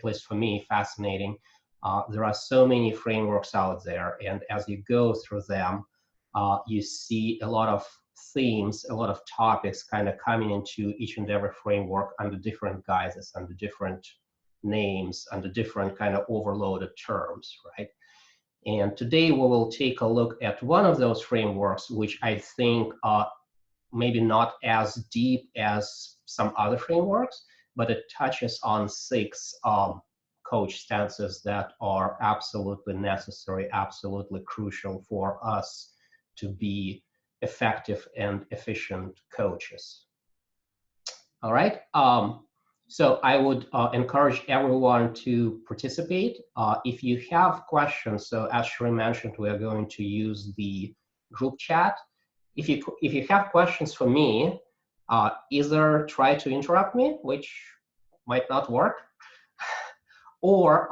at least for me, fascinating. There are so many frameworks out there, and as you go through them, you see a lot of themes, a lot of topics kind of coming into each and every framework under different guises, under different names, under different kind of overloaded terms, right? And today we will take a look at one of those frameworks, which I think maybe not as deep as some other frameworks, but it touches on 6 coach stances that are absolutely necessary, absolutely crucial for us to be effective and efficient coaches. All right. So I would encourage everyone to participate. If you have questions, so as Sheree mentioned, we are going to use the group chat. If you have questions for me, either try to interrupt me, which might not work, or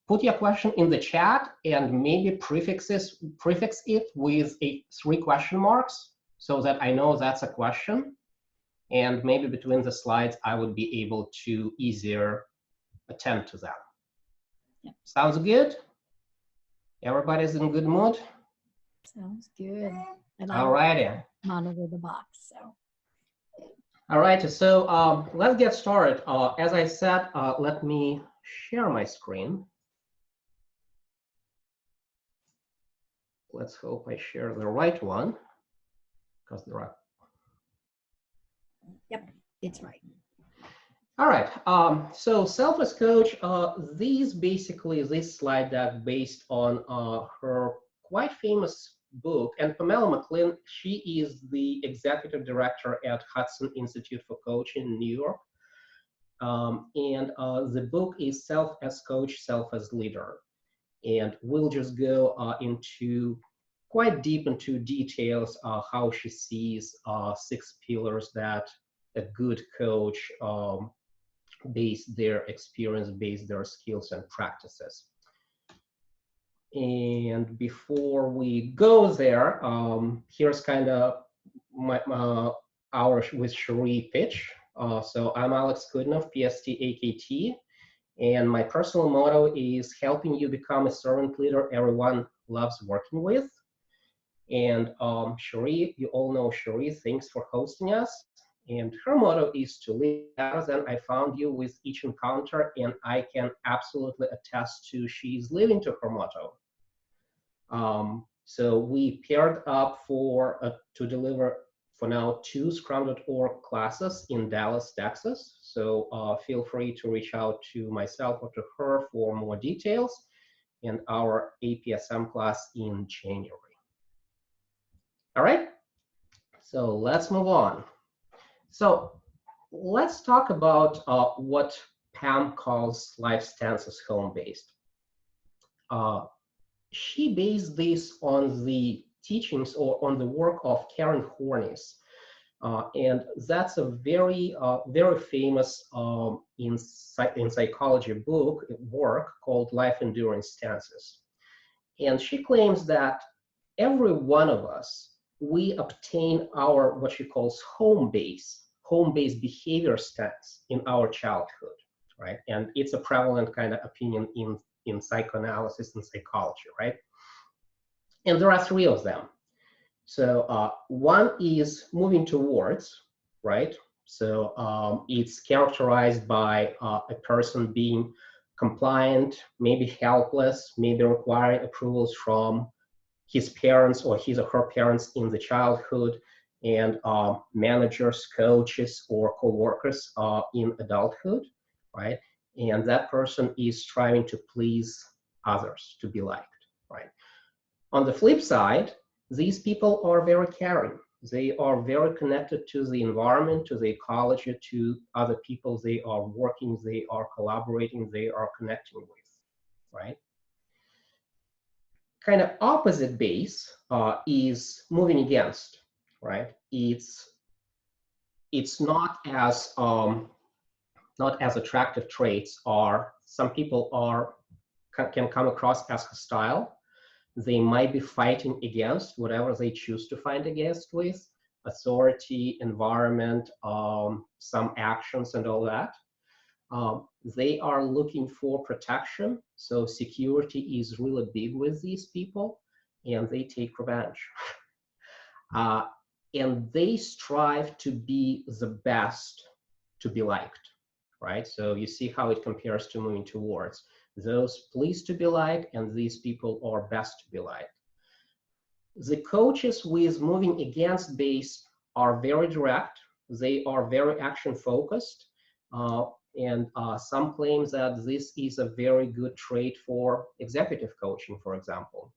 put your question in the chat and maybe prefix it with 3 question marks so that I know that's a question. And maybe between the slides, I would be able to easier attend to them. Yep. Sounds good? Everybody's in good mood? Sounds good. And all righty. Monitor the box. So. All right, so let's get started. As I said, let me share my screen. Let's hope I share the right one, because there are. Yep, it's right. All right, so Self as Coach, this slide deck based on her quite famous book, and Pam McLean, she is the executive director at Hudson Institute for Coaching in New York. And the book is Self as Coach, Self as Leader. And we'll just go into quite deep into details how she sees 6 pillars that a good coach base their experience, base their skills and practices. And before we go there, here's kind of our with Sheree pitch. So I'm Alex Kudinov, PST AKT, and my personal motto is helping you become a servant leader everyone loves working with. And Sheree, you all know Sheree, thanks for hosting us. And her motto is to live better than I found you with each encounter, and I can absolutely attest to she's living to her motto. So we paired up to deliver for now 2 Scrum.org classes in Dallas, Texas. So feel free to reach out to myself or to her for more details, and our APSM class in January. All right, so let's move on. So let's talk about what Pam calls life stances home-based. She based this on the teachings or on the work of Karen Horney's. And that's a very, very famous in psychology work called Life Endurance Stances. And she claims that every one of us, we obtain our, what she calls home-based behavior stance in our childhood, right? And it's a prevalent kind of opinion in psychoanalysis and psychology, right? And there are 3 of them. So one is moving towards, right? So it's characterized by a person being compliant, maybe helpless, maybe requiring approvals from his parents or his or her parents in the childhood, and managers, coaches, or co-workers in adulthood, right? And that person is striving to please others, to be liked, right? On the flip side, these people are very caring. They are very connected to the environment, to the ecology, to other people they are working, they are collaborating, they are connecting with, right? Kind of opposite base is moving against, right? It's not as attractive traits. Some people can come across as hostile. They might be fighting against whatever they choose to fight against with authority, environment, some actions, and all that. They are looking for protection. So security is really big with these people, and they take revenge. uh, and they strive to be the best to be liked, right? So you see how it compares to moving towards those pleased to be liked, and these people are best to be liked. The coaches with moving against base are very direct. They are very action focused. And some claims that this is a very good trait for executive coaching, for example.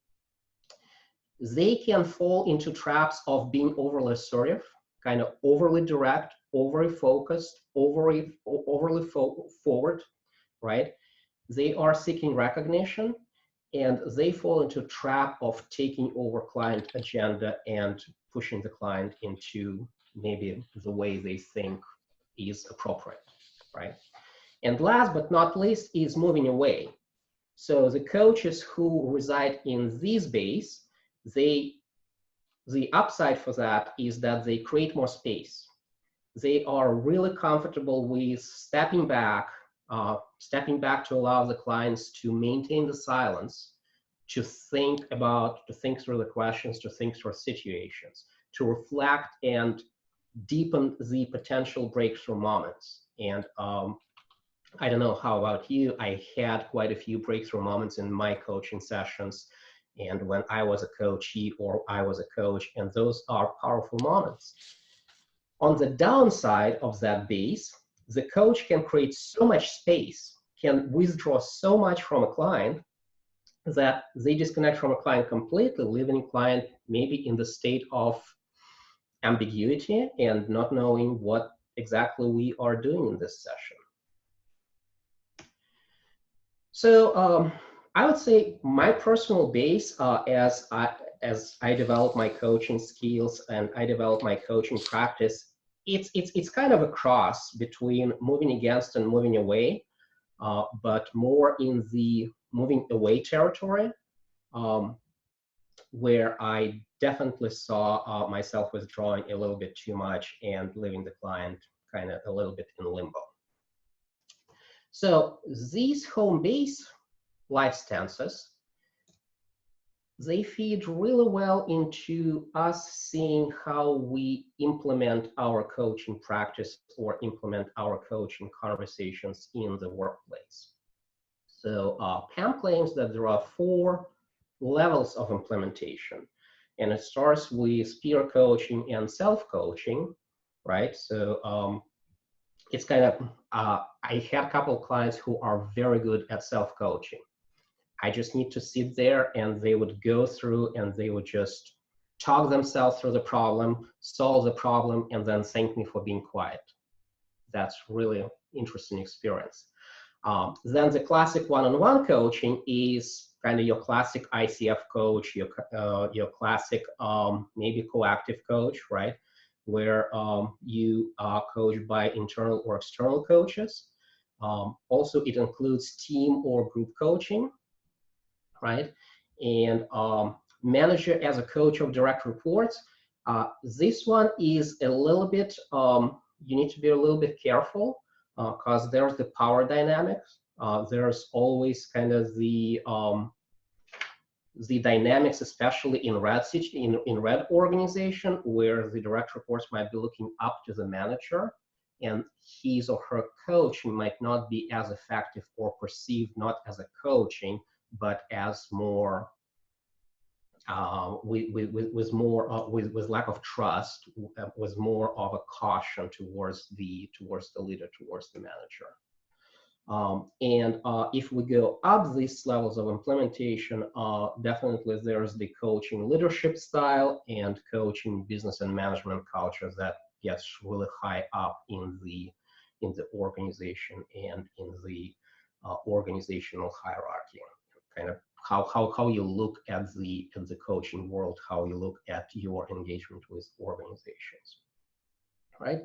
They can fall into traps of being overly assertive, kind of overly direct, overly focused, overly forward, right? They are seeking recognition, and they fall into trap of taking over client agenda and pushing the client into maybe the way they think is appropriate, right? And last but not least is moving away. So the coaches who reside in this base, the upside for that is that they create more space. They are really comfortable with stepping back to allow the clients to maintain the silence, to think through the questions, to think through situations, to reflect and deepen the potential breakthrough moments. And I don't know how about you, I had quite a few breakthrough moments in my coaching sessions, and when I was a coachee or I was a coach, and those are powerful moments. On the downside of that base, the coach can create so much space, can withdraw so much from a client that they disconnect from a client completely, leaving a client maybe in the state of ambiguity and not knowing what exactly we are doing in this session. So I would say my personal base, as I develop my coaching skills and I develop my coaching practice, it's kind of a cross between moving against and moving away, but more in the moving away territory, where I definitely saw myself withdrawing a little bit too much and leaving the client kind of a little bit in limbo. So these home base life stances, they feed really well into us seeing how we implement our coaching practice or implement our coaching conversations in the workplace. So Pam claims that there are 4 levels of implementation, and it starts with peer coaching and self-coaching, right? So it's kind of, I have a couple of clients who are very good at self-coaching. I just need to sit there and they would go through and they would just talk themselves through the problem, solve the problem, and then thank me for being quiet. That's really interesting experience. Then the classic one-on-one coaching is kind of your classic ICF coach, your classic maybe coactive coach, right? Where you are coached by internal or external coaches. Also, it includes team or group coaching, right? And manager as a coach of direct reports. This one is a little bit, you need to be a little bit careful because there's the power dynamics. There's always kind of the dynamics, especially in red organization, where the direct reports might be looking up to the manager, and his or her coaching might not be as effective or perceived not as a coaching, but as more with lack of trust, with more of a caution towards the leader, towards the manager. And if we go up these levels of implementation, definitely there's the coaching leadership style and coaching business and management culture that gets really high up in the organization and in the organizational hierarchy. Kind of how you look at the coaching world, how you look at your engagement with organizations, right?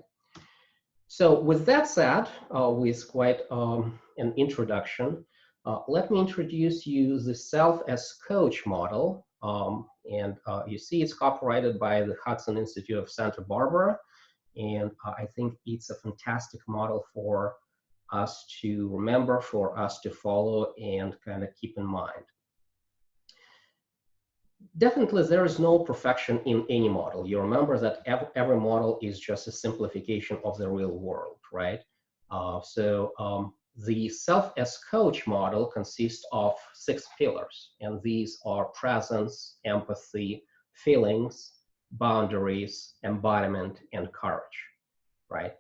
So with that said, with quite an introduction, let me introduce you the self as coach model. And you see it's copyrighted by the Hudson Institute of Santa Barbara. And I think it's a fantastic model for us to remember, for us to follow and kind of keep in mind. Definitely, there is no perfection in any model. You remember that every model is just a simplification of the real world, right? The self as coach model consists of 6 pillars, and these are presence, empathy, feelings, boundaries, embodiment, and courage, right?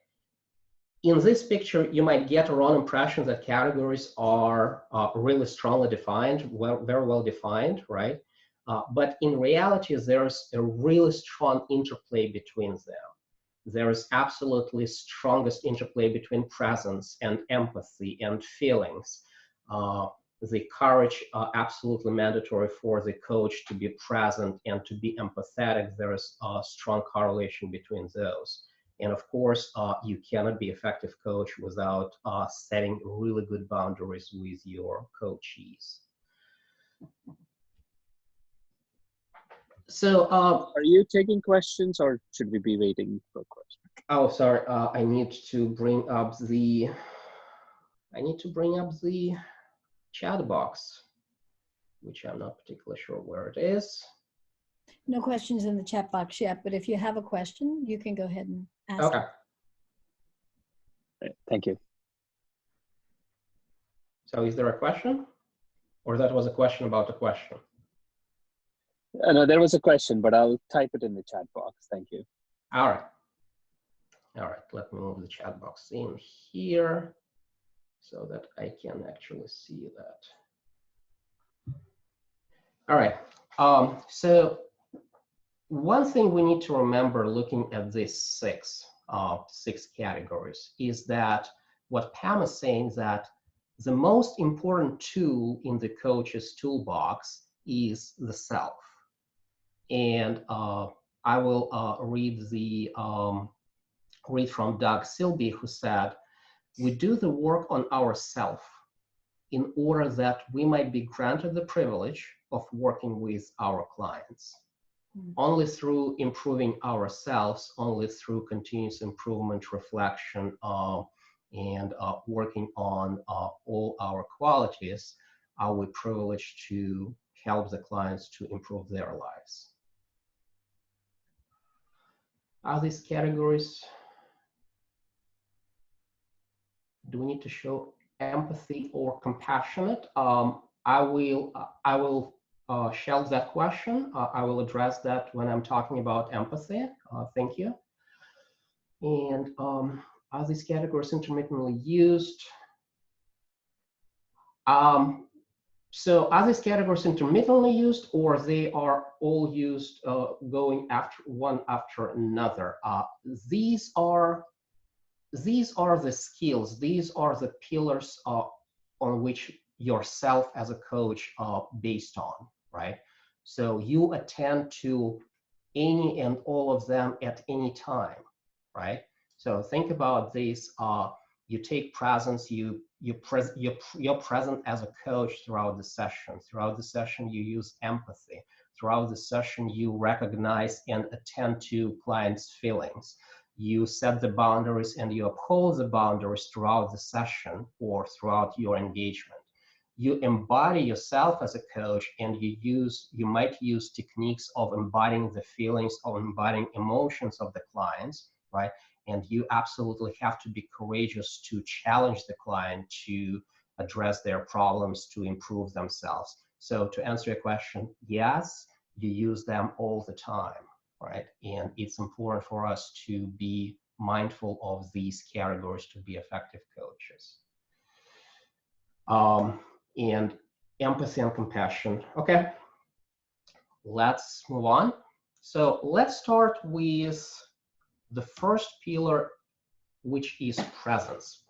In this picture, you might get a wrong impression that categories are really strongly defined, very well defined, right? But in reality, there's a really strong interplay between them. There is absolutely strongest interplay between presence and empathy and feelings. The courage, absolutely mandatory for the coach to be present and to be empathetic. There is a strong correlation between those. And of course, you cannot be effective coach without setting really good boundaries with your coachees. So, are you taking questions, or should we be waiting for questions? Oh, sorry. I need to bring up the chat box, which I'm not particularly sure where it is. No questions in the chat box yet, but if you have a question, you can go ahead and ask. Okay. Thank you. So is there a question? Or that was a question about a question? No, there was a question, but I'll type it in the chat box. Thank you. All right. All right, let me move the chat box in here so that I can actually see that. All right. So one thing we need to remember looking at these six categories is that what Pam is saying, that the most important tool in the coach's toolbox is the self. And I will read from Doug Silby, who said, "We do the work on ourselves in order that we might be granted the privilege of working with our clients. Only through improving ourselves, only through continuous improvement, reflection, and working on all our qualities, are we privileged to help the clients to improve their lives." Are these categories? Do we need to show empathy or compassionate? I will shelve that question. I will address that when I'm talking about empathy. Thank you. And are these categories intermittently used? So are these categories intermittently used, or they are all used going after one after another? These are the skills, these are the pillars on which yourself as a coach are based on, right? So you attend to any and all of them at any time, right? So think about this. You take presence, you're present as a coach throughout the session. Throughout the session, you use empathy. Throughout the session, you recognize and attend to clients' feelings. You set the boundaries and you uphold the boundaries throughout the session or throughout your engagement. You embody yourself as a coach, and you might use techniques of embodying the feelings, of embodying emotions of the clients, right? And you absolutely have to be courageous to challenge the client to address their problems, to improve themselves. So to answer your question, yes, you use them all the time, right? And it's important for us to be mindful of these categories to be effective coaches. And empathy and compassion. Okay, let's move on. So let's start with the first pillar, which is presence.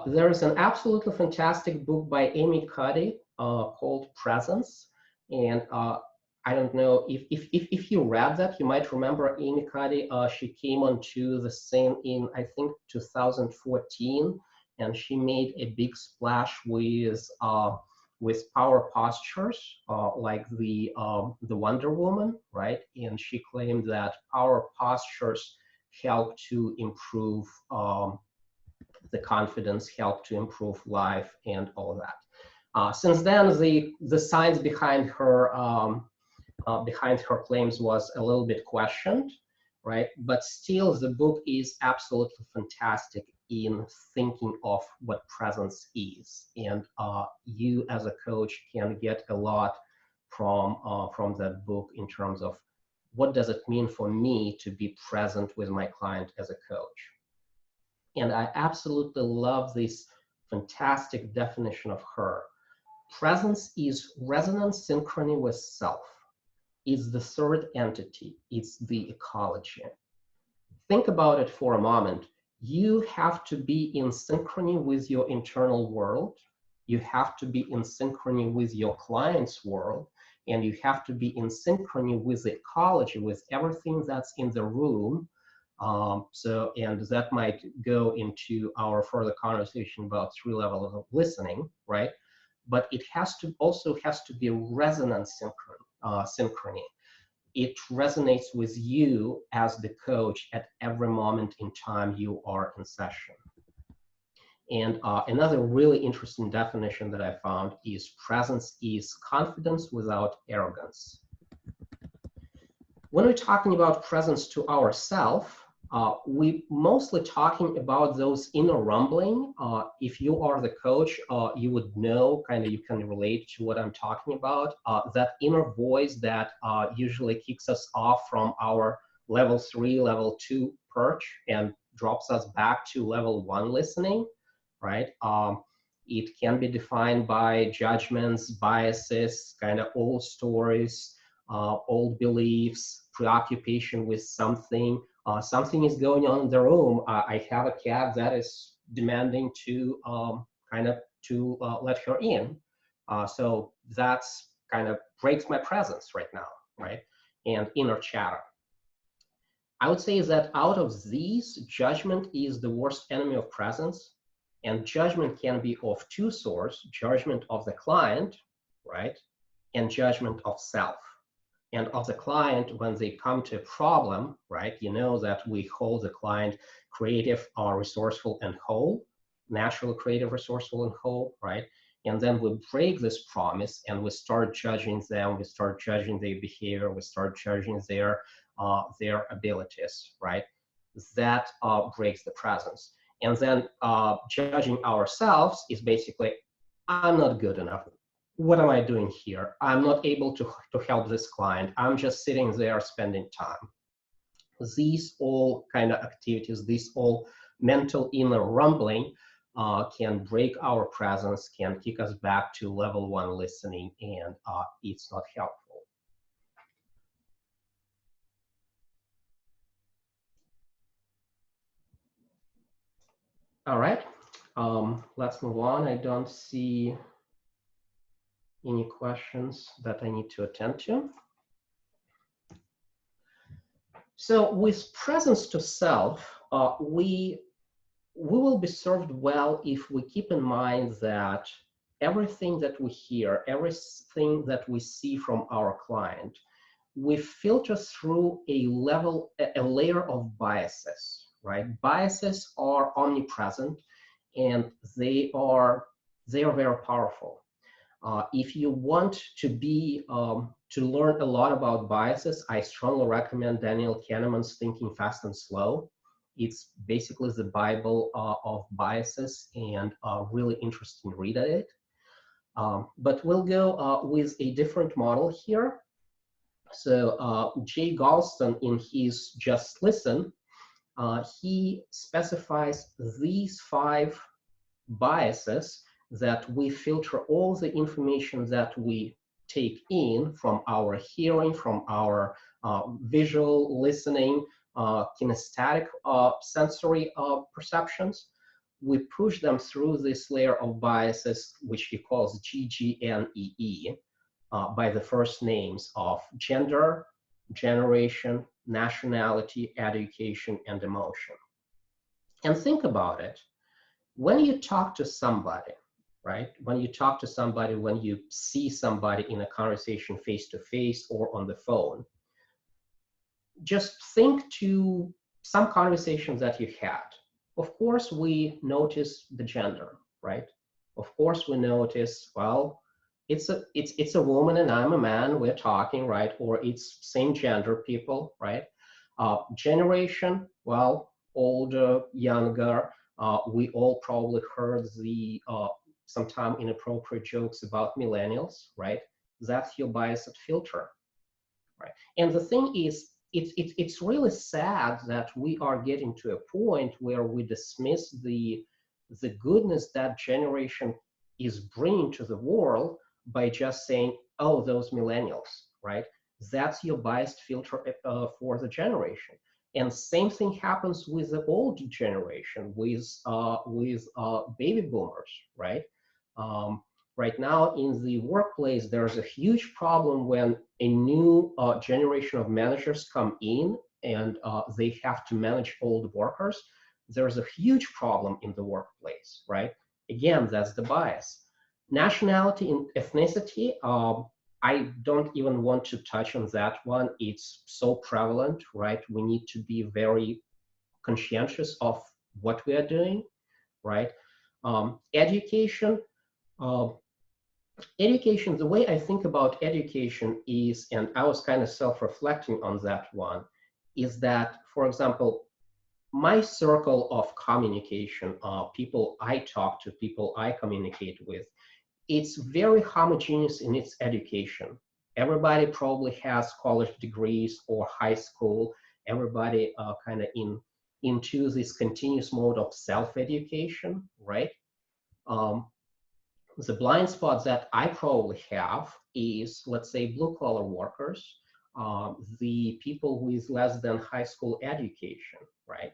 There is an absolutely fantastic book by Amy Cuddy called Presence. And I don't know if you read that, you might remember Amy Cuddy. She came onto the scene in, I think, 2014, and she made a big splash with power postures, like the Wonder Woman, right? And she claimed that power postures help to improve the confidence, helped to improve life, and all of that. Since then, the science behind her claims was a little bit questioned, right? But still, the book is absolutely fantastic in thinking of what presence is, and you as a coach can get a lot from that book in terms of what does it mean for me to be present with my client as a coach. And I absolutely love this fantastic definition of her. Presence is resonance synchrony with self. It's the third entity. It's the ecology. Think about it for a moment. You have to be in synchrony with your internal world. You have to be in synchrony with your client's world. And you have to be in synchrony with the ecology, with everything that's in the room. And that might go into our further conversation about 3 levels of listening, right? But it also has to be resonance synchrony. It resonates with you as the coach at every moment in time you are in session. And another really interesting definition that I found is presence is confidence without arrogance. When we're talking about presence to ourselves, we mostly talking about those inner rumbling. If you are the coach, you would know, you can relate to what I'm talking about. That inner voice that usually kicks us off from our level 3, level 2 perch and drops us back to level 1 listening, right? It can be defined by judgments, biases, old stories, old beliefs, preoccupation with something. Something is going on in the room. I have a cat that is demanding to let her in. So that's breaks my presence right now, right? And inner chatter. I would say that out of these, judgment is the worst enemy of presence. And judgment can be of 2 sorts: judgment of the client, right? And judgment of self. And of the client, when they come to a problem, right, you know that we hold the client creative, resourceful, and whole, naturally creative, resourceful, and whole, right? And then we break this promise and we start judging them, we start judging their behavior, we start judging their abilities, right? That breaks the presence. And then judging ourselves is basically, I'm not good enough. What am I doing here? I'm not able to help this client. I'm just sitting there spending time. These all activities, these all mental inner rumbling can break our presence, can kick us back to level 1 listening, and it's not helpful. All right, let's move on. I don't see any questions that I need to attend to. So with presence to self, we will be served well if we keep in mind that everything that we hear, everything that we see from our client, we filter through a layer of biases, right? Biases are omnipresent and they are very powerful. If you want to learn a lot about biases, I strongly recommend Daniel Kahneman's Thinking Fast and Slow. It's basically the Bible of biases, and a really interesting read at it. But we'll go with a different model here. So Jay Galston, in his Just Listen, he specifies these 5 biases that we filter all the information that we take in from our hearing, from our visual, listening, kinesthetic, sensory perceptions. We push them through this layer of biases, which he calls GGNEE, by the first names of gender, generation, nationality, education, and emotion. And think about it. When you talk to somebody, right? When you talk to somebody, when you see somebody in a conversation face-to-face or on the phone, just think to some conversations that you had. Of course, we notice the gender, right? Of course, we notice, well, it's a woman and I'm a man, we're talking, right? Or it's same gender people, right? Generation, well, older, younger, we all probably heard the sometime inappropriate jokes about millennials, right? That's your biased filter, right? And the thing is, it's really sad that we are getting to a point where we dismiss the goodness that generation is bringing to the world by just saying, oh, those millennials, right? That's your biased filter for the generation. And same thing happens with the old generation, with baby boomers, right? Right now in the workplace, there's a huge problem when a new generation of managers come in and they have to manage old workers. There's a huge problem in the workplace, right? Again, that's the bias. Nationality and ethnicity, I don't even want to touch on that one. It's so prevalent, right? We need to be very conscientious of what we are doing, right? Education, uh, education, the way I think about education is, and I was kind of self-reflecting on that one, is that, for example, my circle of communication, people I talk to, people I communicate with, it's very homogeneous in its education. Everybody probably has college degrees or high school. Everybody kind of into this continuous mode of self-education, right? The blind spot that I probably have is, let's say, blue-collar workers, the people with less than high school education, right?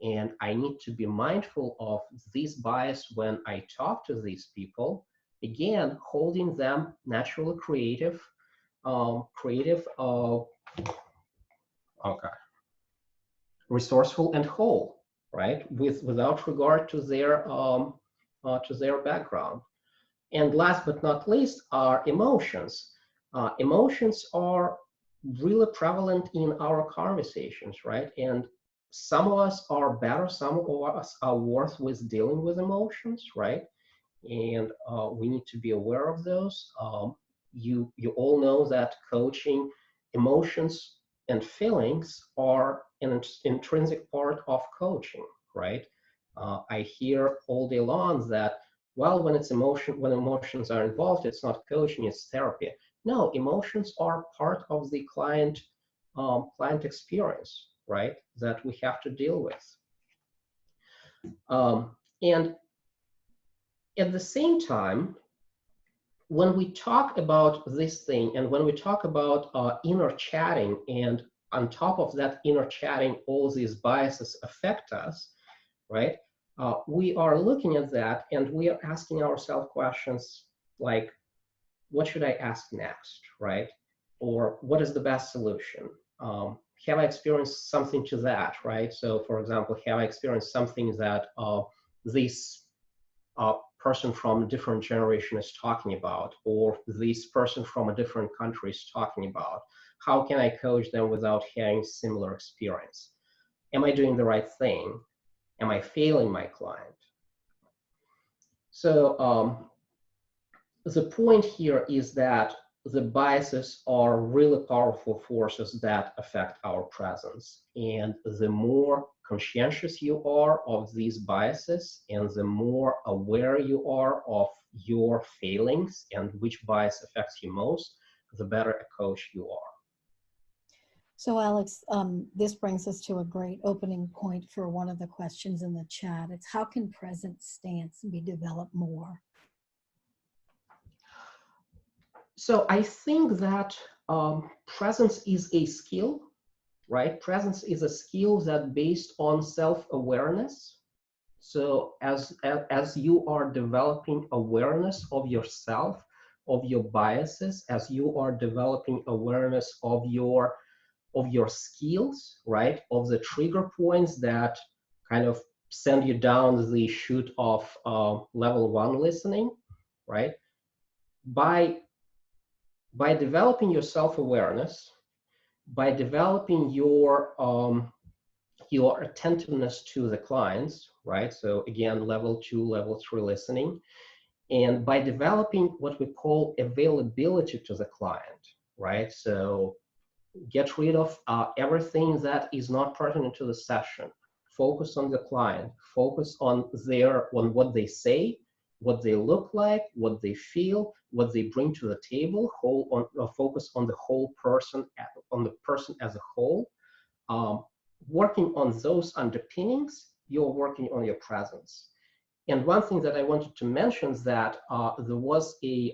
And I need to be mindful of this bias when I talk to these people. Again, holding them naturally creative, okay, resourceful and whole, right? Without regard to their background. And last but not least are emotions. Emotions are really prevalent in our conversations, right? And some of us are better, some of us are worse with dealing with emotions, right? And we need to be aware of those. You all know that coaching, emotions and feelings are an intrinsic part of coaching, right? I hear all day long that, well, when emotions are involved, it's not coaching, it's therapy. No, emotions are part of the client experience, right? That we have to deal with. And at the same time, when we talk about this thing and when we talk about inner chatting, and on top of that inner chatting, all these biases affect us, right? We are looking at that and we are asking ourselves questions like, what should I ask next, right? Or what is the best solution? Have I experienced something to that, right? So for example, have I experienced something that this person from a different generation is talking about, or this person from a different country is talking about? How can I coach them without having similar experience? Am I doing the right thing? Am I failing my client? So the point here is that the biases are really powerful forces that affect our presence. And the more conscientious you are of these biases and the more aware you are of your failings and which bias affects you most, the better a coach you are. So Alex, this brings us to a great opening point for one of the questions in the chat. It's, how can present stance be developed more? So I think that presence is a skill, right? Presence is a skill that based on self-awareness. So as you are developing awareness of yourself, of your biases, as you are developing awareness of your skills, right? Of the trigger points that kind of send you down the chute of level 1 listening, right? By developing your self-awareness, by developing your your attentiveness to the clients, right? So again, level 2, level 3 listening. And by developing what we call availability to the client, right? So get rid of everything that is not pertinent to the session. Focus on the client. Focus on what they say, what they look like, what they feel, what they bring to the table. Focus on the whole person, on the person as a whole. Working on those underpinnings, you're working on your presence. And one thing that I wanted to mention is that there was a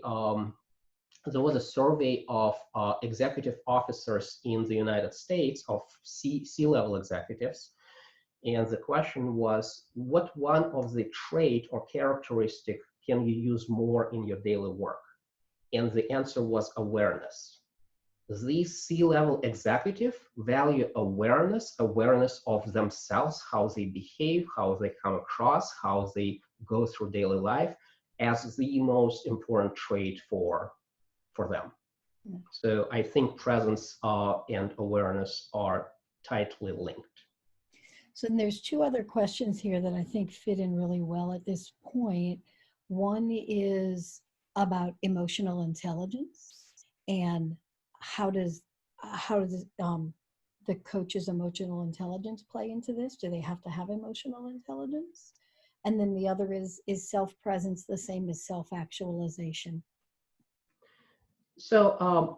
survey of executive officers in the United States, of C-level executives. And the question was, what one of the trait or characteristic can you use more in your daily work? And the answer was awareness. These C-level executives value awareness of themselves, how they behave, how they come across, how they go through daily life, as the most important trait for them. Yeah. So I think presence and awareness are tightly linked. So there's two other questions here that I think fit in really well at this point. One is about emotional intelligence, and how does the coach's emotional intelligence play into this? Do they have to have emotional intelligence? And then the other is self-presence the same as self-actualization? So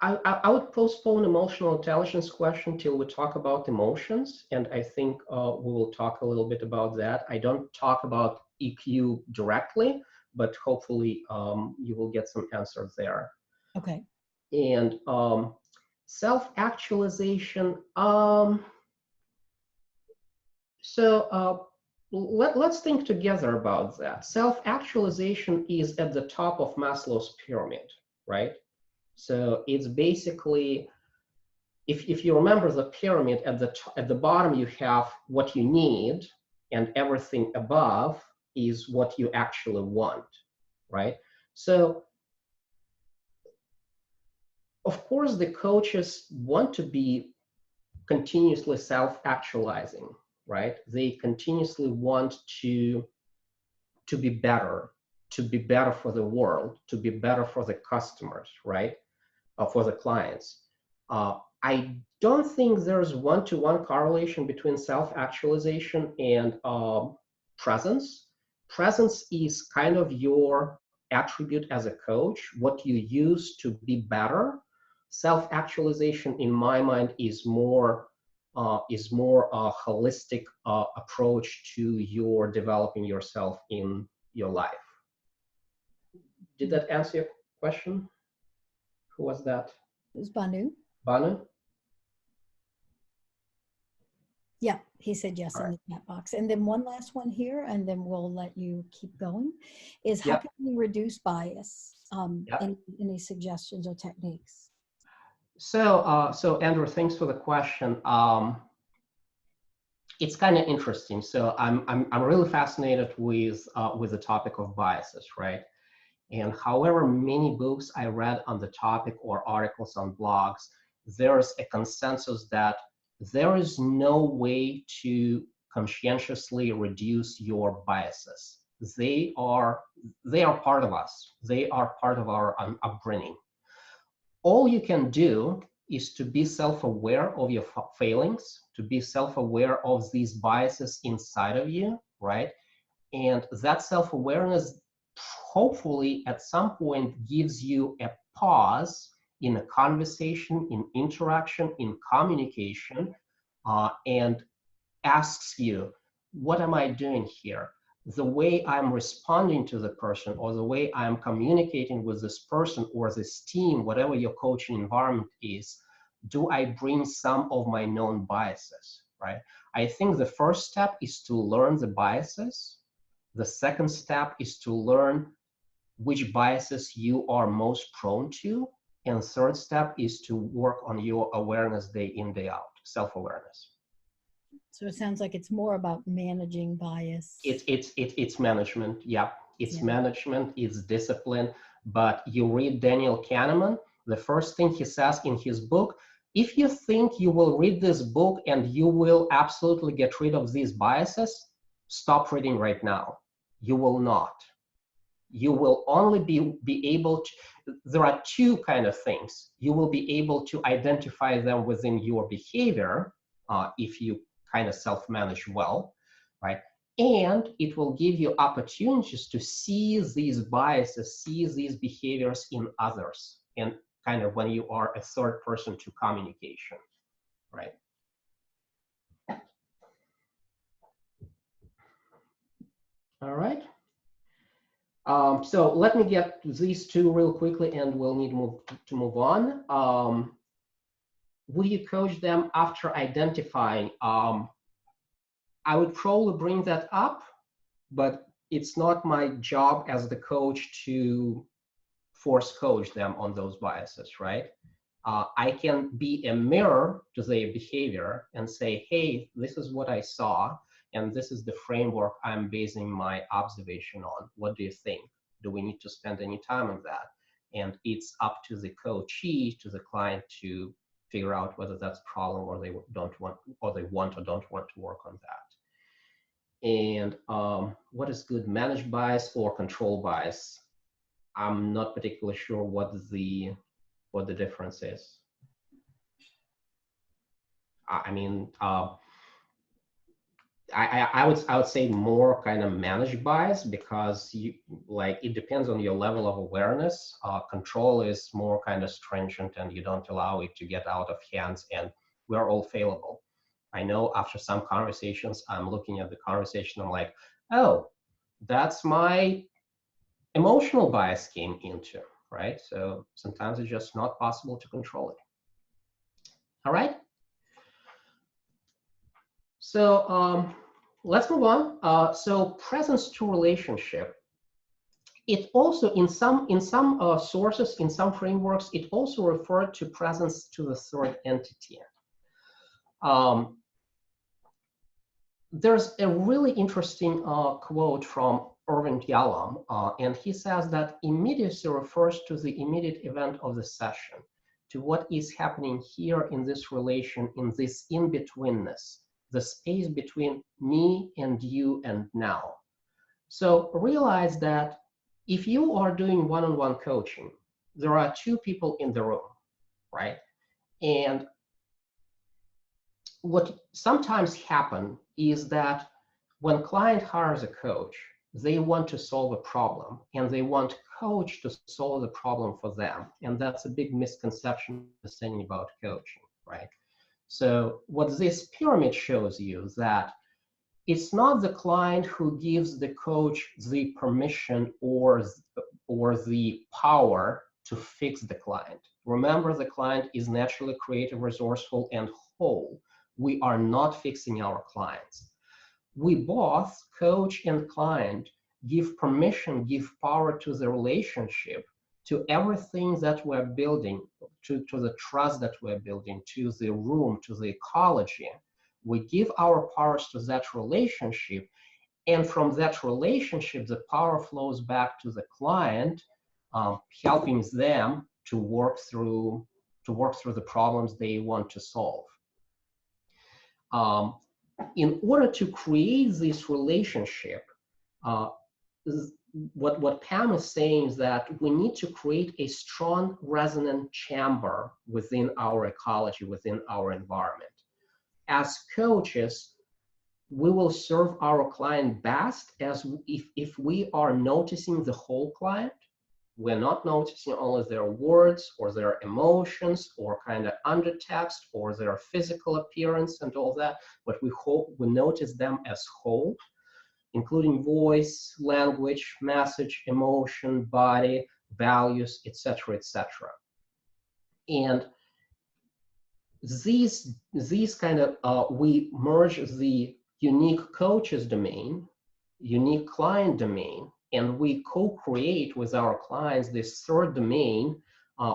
I would postpone emotional intelligence question till we talk about emotions, and I think we will talk a little bit about that. I don't talk about EQ directly, but hopefully you will get some answers there. Okay. And self-actualization. Let's think together about that. Self-actualization is at the top of Maslow's pyramid, right? So it's basically, if you remember the pyramid, at the bottom you have what you need, and everything above is what you actually want, right? So of course the coaches want to be continuously self-actualizing, right? They continuously want to be better for the world, to be better for the customers, right? For the clients. I don't think there's one-to-one correlation between self-actualization and presence. Presence is kind of your attribute as a coach, what you use to be better. Self-actualization, in my mind, is more a holistic approach to your developing yourself in your life. Did that answer your question? Who was that? It was Banu. Banu? Yeah, he said yes in the chat box. And then one last one here, and then we'll let you keep going, is how can we reduce bias? Any suggestions or techniques? So Andrew, thanks for the question. It's kind of interesting. So I'm really fascinated with the topic of biases, right? And however many books I read on the topic or articles on blogs, there's a consensus that there is no way to conscientiously reduce your biases. They are part of us. They are part of our upbringing. All you can do is to be self-aware of your failings, to be self-aware of these biases inside of you, right? And that self-awareness hopefully at some point gives you a pause in a conversation, in interaction, in communication, and asks you, what am I doing here? The way I'm responding to the person, or the way I'm communicating with this person or this team, whatever your coaching environment is, do I bring some of my known biases, right? I think the first step is to learn the biases. The second step is to learn which biases you are most prone to. And third step is to work on your awareness day in, day out, self-awareness. So it sounds like it's more about managing bias. It's management, yeah. It's management, it's discipline. But you read Daniel Kahneman, the first thing he says in his book, If you think you will read this book and you will absolutely get rid of these biases, stop reading right now. You will not. You will only be able to, there are two kind of things. You will be able to identify them within your behavior if you kind of self-manage well, right? And it will give you opportunities to see these biases, see these behaviors in others, and kind of when you are a third person to communication, right? All right. So let me get these two real quickly, and we'll need to move on. Will you coach them after identifying? I would probably bring that up, but it's not my job as the coach to force coach them on those biases, right? I can be a mirror to their behavior and say, hey, this is what I saw, and this is the framework I'm basing my observation on. What do you think? Do we need to spend any time on that? And it's up to the coachee, to the client, to figure out whether that's a problem or they don't want, or they want or don't want to work on that. And what is good, managed bias or control bias? I'm not particularly sure what the difference is. I mean, I would say more kind of managed bias, because it depends on your level of awareness. Control is more kind of stringent, and you don't allow it to get out of hands, and we're all fallible. I know after some conversations, I'm looking at the conversation, I'm like, oh, that's my emotional bias came into, right? So sometimes it's just not possible to control it. All right. So let's move on. So presence to relationship. It also, in some sources, in some frameworks, it also referred to presence to the third entity. There's a really interesting quote from Irvin Yalom, and he says that immediacy refers to the immediate event of the session, to what is happening here in this relation, in this in-betweenness, the space between me and you and now. So realize that if you are doing one-on-one coaching, there are two people in the room, right? And what sometimes happens is that when client hires a coach, they want to solve a problem, and they want coach to solve the problem for them. And that's a big misconception about coaching, right? So what this pyramid shows you is that it's not the client who gives the coach the permission or the power to fix the client. Remember, the client is naturally creative, resourceful, and whole. We are not fixing our clients. We both, coach and client, give permission, give power to the relationship, to everything that we're building, to the trust that we're building, to the room, to the ecology. We give our powers to that relationship, and from that relationship, the power flows back to the client, helping them to work through the problems they want to solve. In order to create this relationship, what Pam is saying is that we need to create a strong resonant chamber within our ecology, within our environment. As coaches, we will serve our client best as if we are noticing the whole client. We're not noticing only their words or their emotions or kind of undertext or their physical appearance and all that, but we notice them as whole, including voice, language, message, emotion, body, values, etc., etc. And these kind of, we merge the unique coaches domain, unique client domain, and we co-create with our clients this third domain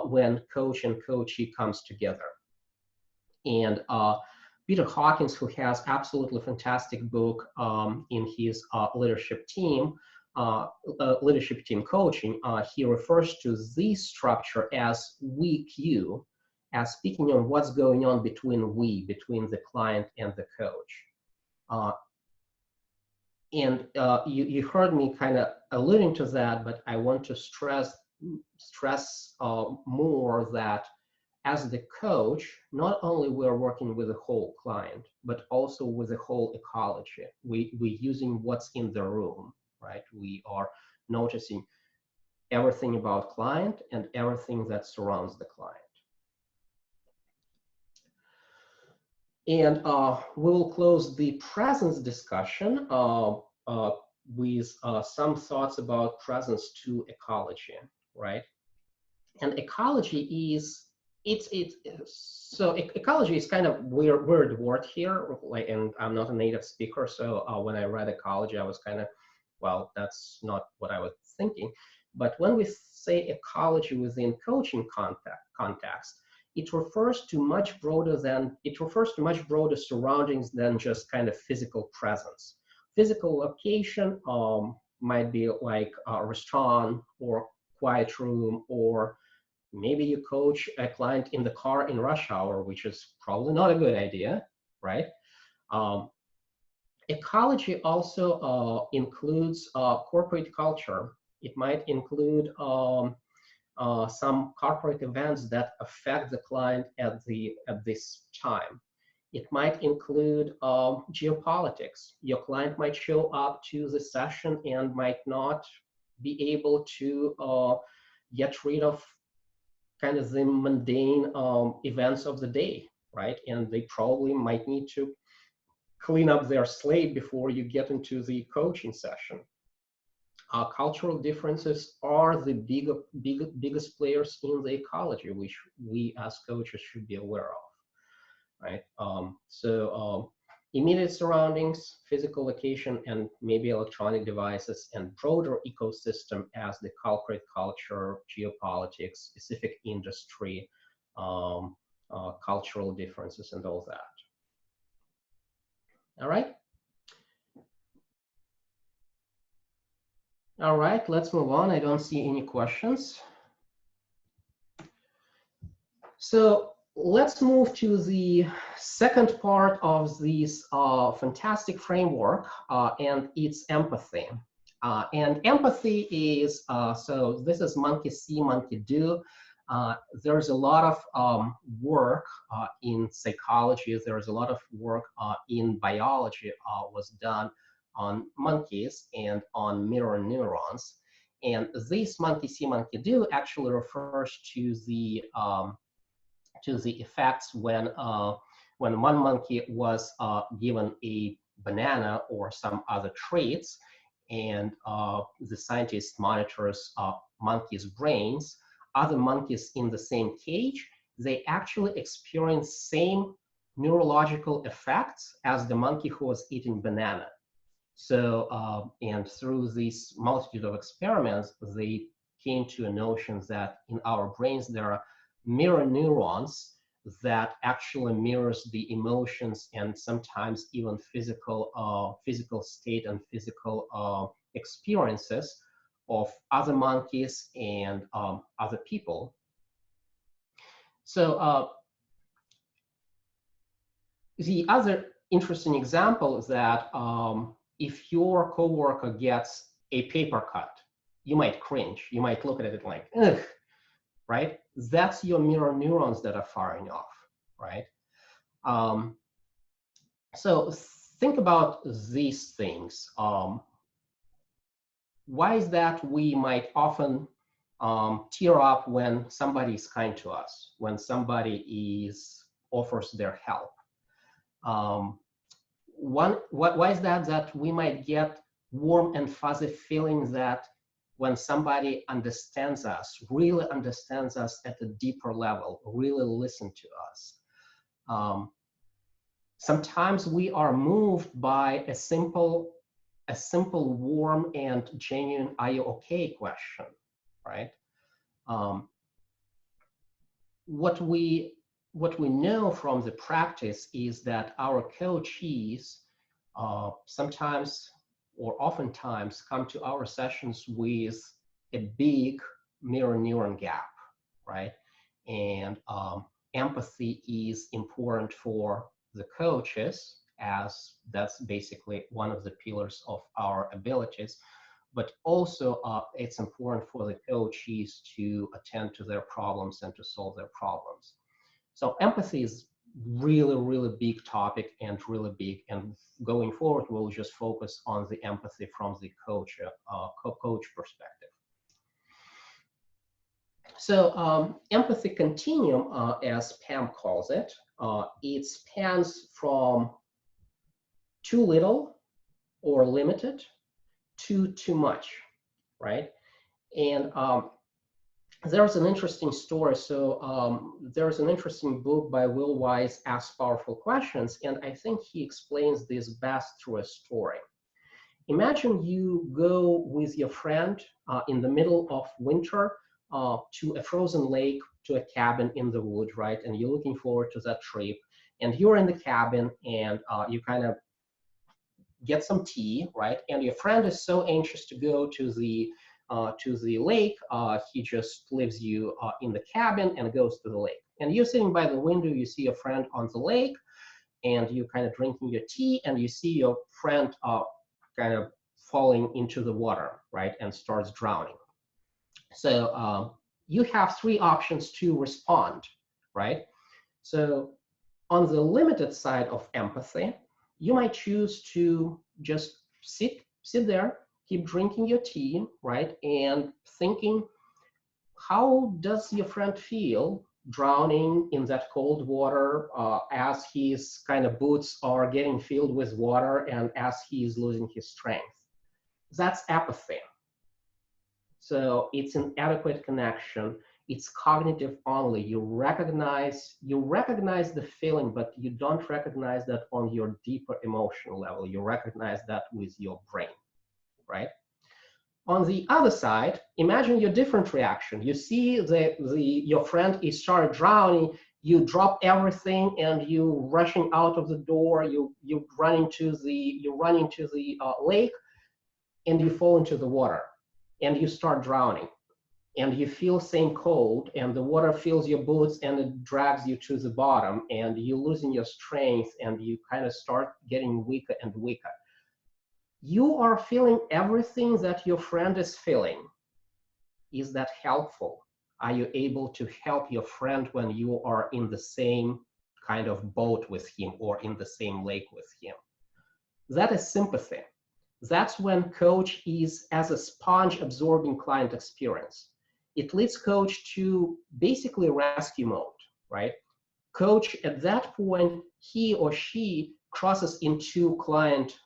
when coach and coachee comes together. And Peter Hawkins, who has absolutely fantastic book in his leadership team coaching, he refers to this structure as we-Q, as speaking on what's going on between the client and the coach. You heard me kind of alluding to that, but I want to stress more that as the coach, not only we're working with the whole client, but also with the whole ecology. We're using what's in the room, right? We are noticing everything about client and everything that surrounds the client. And we will close the presence discussion with some thoughts about presence to ecology, right? And ecology is, ecology is kind of weird word here, like, and I'm not a native speaker, so when I read ecology, I was kind of, well, that's not what I was thinking. But when we say ecology within coaching context, it refers to much broader surroundings than just kind of physical presence. Physical location might be like a restaurant or quiet room, or maybe you coach a client in the car in rush hour, which is probably not a good idea, right? Ecology also includes corporate culture. It might include some corporate events that affect the client at this time. It might include geopolitics. Your client might show up to the session and might not be able to get rid of kind of the mundane events of the day, right? And they probably might need to clean up their slate before you get into the coaching session. Cultural differences are the biggest players in the ecology, which we as coaches should be aware of, right? Immediate surroundings, physical location, and maybe electronic devices, and broader ecosystem as the corporate culture, geopolitics, specific industry, cultural differences, and all that. All right. All right, let's move on. I don't see any questions. So let's move to the second part of this fantastic framework, and it's empathy. And empathy is, so this is monkey see, monkey do. There's a lot of work in psychology. There's a lot of work in biology was done on monkeys and on mirror neurons. And this monkey see, monkey do actually refers to the effects when one monkey was given a banana or some other treats, and the scientist monitors monkeys' brains. Other monkeys in the same cage, they actually experience same neurological effects as the monkey who was eating banana. So, and through this multitude of experiments, they came to a notion that in our brains there are mirror neurons that actually mirrors the emotions and sometimes even physical state and physical experiences of other monkeys and other people. So the other interesting example is that if your coworker gets a paper cut, you might cringe. You might look at it like, ugh, right? That's your mirror neurons that are firing off, right? So think about these things. Why is that we might often tear up when somebody is kind to us, when somebody offers their help? Why is that we might get warm and fuzzy feelings that when somebody understands us, really understands us at a deeper level, really listen to us? Sometimes we are moved by a simple, warm and genuine "Are you okay?" question, right? What we know from the practice is that our coachees sometimes or oftentimes come to our sessions with a big mirror neuron gap, right? And empathy is important for the coaches, as that's basically one of the pillars of our abilities, but also it's important for the coaches to attend to their problems and to solve their problems. So empathy is really, really big topic and really big. And going forward, we'll just focus on the empathy from the coach perspective. So empathy continuum, as Pam calls it, it spans from too little or limited to too much, right? And there's an interesting story. So there's an interesting book by Will Wise, Ask Powerful Questions, and I think he explains this best through a story. Imagine you go with your friend in the middle of winter to a frozen lake, to a cabin in the woods, right? And you're looking forward to that trip. And you're in the cabin, and you kind of get some tea, right? And your friend is so anxious to go to the lake, he just leaves you in the cabin and goes to the lake. And you're sitting by the window, you see your friend on the lake, and you kind of drinking your tea, and you see your friend kind of falling into the water, right, and starts drowning. So you have three options to respond, right? So on the limited side of empathy, you might choose to just sit there, keep drinking your tea, right, and thinking, how does your friend feel drowning in that cold water as his kind of boots are getting filled with water and as he is losing his strength? That's apathy. So it's an adequate connection. It's cognitive only. You recognize the feeling, but you don't recognize that on your deeper emotional level. You recognize that with your brain, right? On the other side, imagine your different reaction. You see your friend is started drowning. You drop everything and you rushing out of the door. You run into the lake, and you fall into the water, and you start drowning. And you feel same cold, and the water fills your boots and it drags you to the bottom, and you're losing your strength, and you kind of start getting weaker and weaker. You are feeling everything that your friend is feeling. Is that helpful? Are you able to help your friend when you are in the same kind of boat with him or in the same lake with him? That is sympathy. That's when coach is as a sponge absorbing client experience. It leads coach to basically rescue mode, right? Coach at that point, he or she crosses into client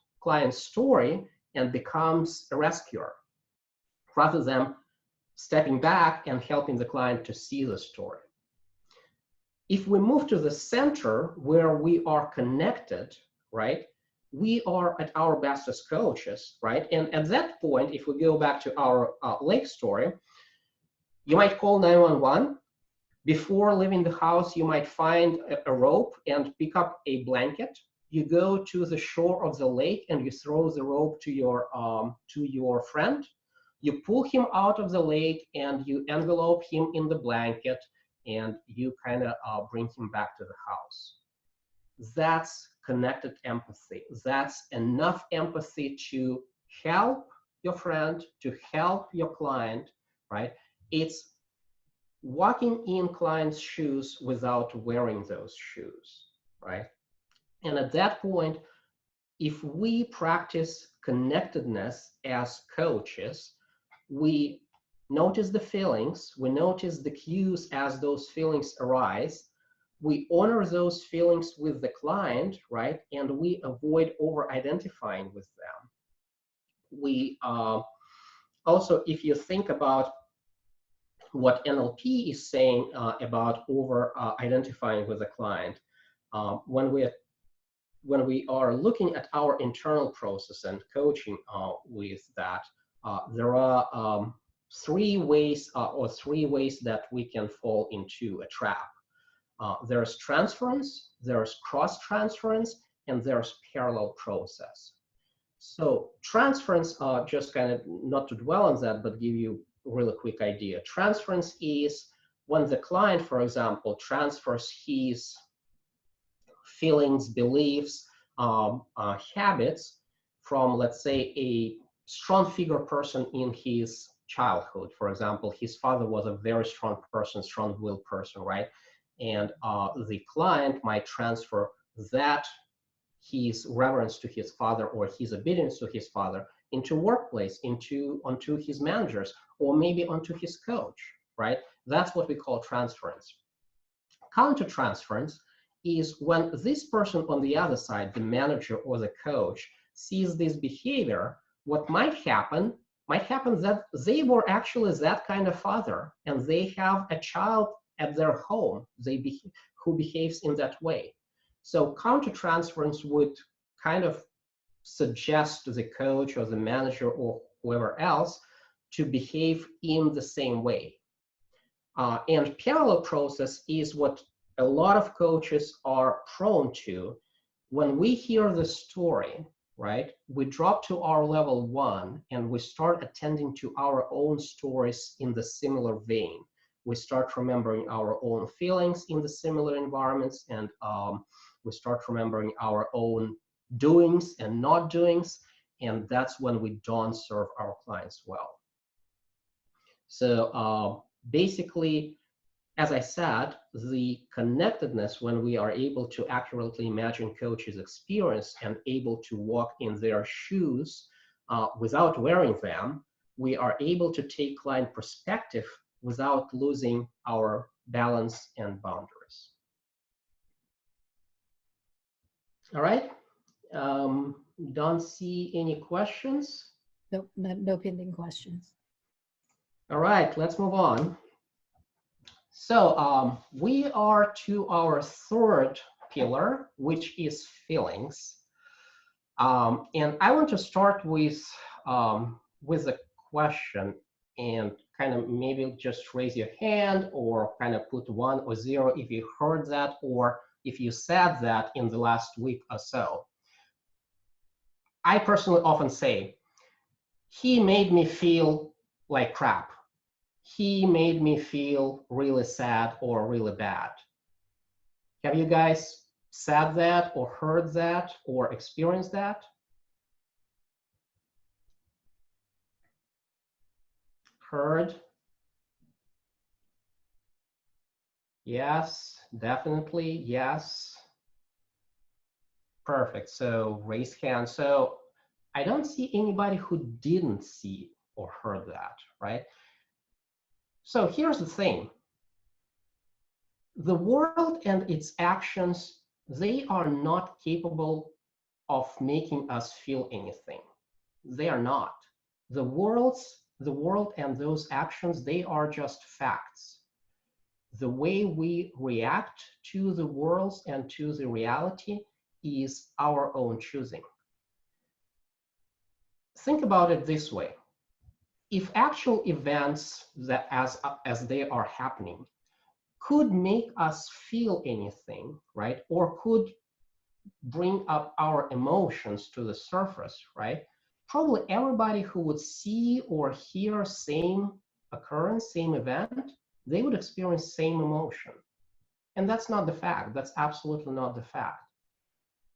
story and becomes a rescuer, rather than stepping back and helping the client to see the story. If we move to the center where we are connected, right, we are at our best as coaches, right? And at that point, if we go back to our lake story, you might call 911. Before leaving the house, you might find a rope and pick up a blanket. You go to the shore of the lake and you throw the rope to your friend. You pull him out of the lake and you envelope him in the blanket, and you kind of bring him back to the house. That's connected empathy. That's enough empathy to help your friend, to help your client, right? It's walking in client's shoes without wearing those shoes, right? And at that point, if we practice connectedness as coaches, we notice the feelings, we notice the cues as those feelings arise, we honor those feelings with the client, right? And we avoid over-identifying with them. We also, if you think about what NLP is saying about over-identifying with the client, when we are looking at our internal process and coaching with that, there are three ways that we can fall into a trap. There's transference, there's cross-transference, and there's parallel process. So transference, just kind of not to dwell on that, but give you a really quick idea. Transference is when the client, for example, transfers his feelings, beliefs, habits from, let's say, a strong figure person in his childhood. For example, his father was a very strong person, strong-willed person, right? And the client might transfer that, his reverence to his father or his obedience to his father, into workplace, onto his managers, or maybe onto his coach, right? That's what we call transference. Countertransference is when this person on the other side, the manager or the coach, sees this behavior. What might happen that they were actually that kind of father, and they have a child at their home who behaves in that way. So countertransference would kind of suggest to the coach or the manager or whoever else to behave in the same way. And parallel process is what a lot of coaches are prone to. When we hear the story, right, we drop to our level 1 and we start attending to our own stories in the similar vein. We start remembering our own feelings in the similar environments, and we start remembering our own doings and not doings, and that's when we don't serve our clients well. So basically, as I said, the connectedness, when we are able to accurately imagine coaches' experience and able to walk in their shoes without wearing them, we are able to take client perspective without losing our balance and boundaries. All right. Don't see any questions. Nope, no pending questions. All right, let's move on. So we are to our third pillar, which is feelings. And I want to start with a question, and kind of maybe just raise your hand or kind of put 1 or 0 if you heard that, or if you said that in the last week or so. I personally often say, he made me feel like crap. He made me feel really sad or really bad. Have you guys said that or heard that or experienced that? Heard? Yes, definitely, yes. Perfect, so raise hand. So I don't see anybody who didn't see or heard that, right? So here's the thing. The world and its actions, they are not capable of making us feel anything. They are not. The world and those actions, they are just facts. The way we react to the world and to the reality is our own choosing. Think about it this way. If actual events that as they are happening could make us feel anything, right, or could bring up our emotions to the surface, right, probably everybody who would see or hear same occurrence, same event, they would experience same emotion. And that's not the fact. That's absolutely not the fact.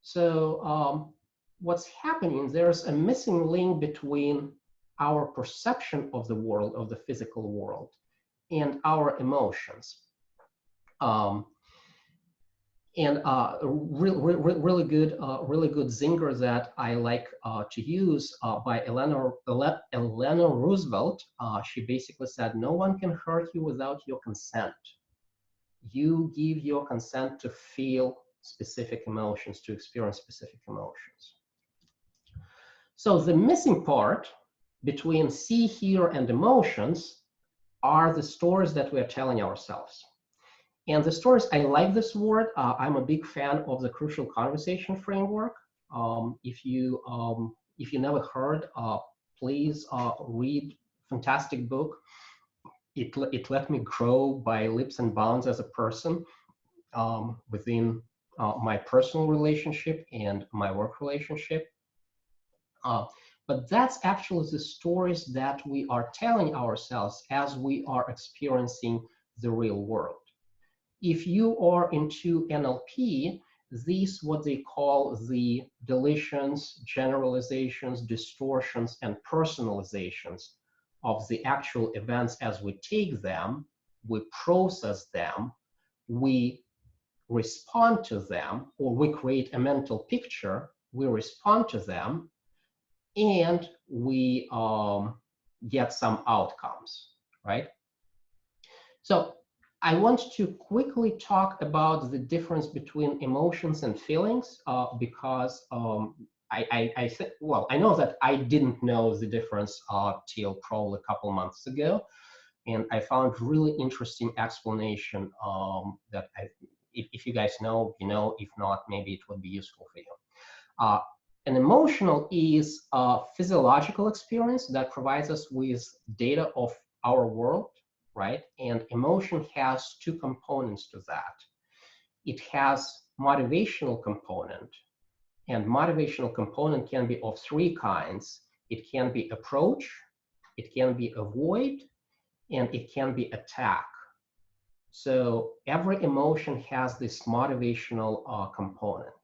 So what's happening, there's a missing link between our perception of the world, of the physical world, and our emotions. And really good zinger that I like to use by Eleanor Roosevelt. She basically said, no one can hurt you without your consent. You give your consent to feel specific emotions, to experience specific emotions. So the missing part between see, hear, and emotions are the stories that we are telling ourselves. And the stories, I like this word. I'm a big fan of the crucial conversation framework. If you never heard, please read fantastic book. It let me grow by leaps and bounds as a person within my personal relationship and my work relationship. But that's actually the stories that we are telling ourselves as we are experiencing the real world. If you are into NLP, these what they call the deletions, generalizations, distortions, and personalizations of the actual events as we take them, we process them, we respond to them, or we create a mental picture, we respond to them, and we get some outcomes, right? So I want to quickly talk about the difference between emotions and feelings because I think, well, I know that I didn't know the difference till probably a couple months ago, and I found really interesting explanation that if you guys know, you know, if not, maybe it would be useful for you. An emotional is a physiological experience that provides us with data of our world, right? And emotion has two components to that. It has motivational component, and motivational component can be of three kinds. It can be approach, it can be avoid, and it can be attack. So every emotion has this motivational component.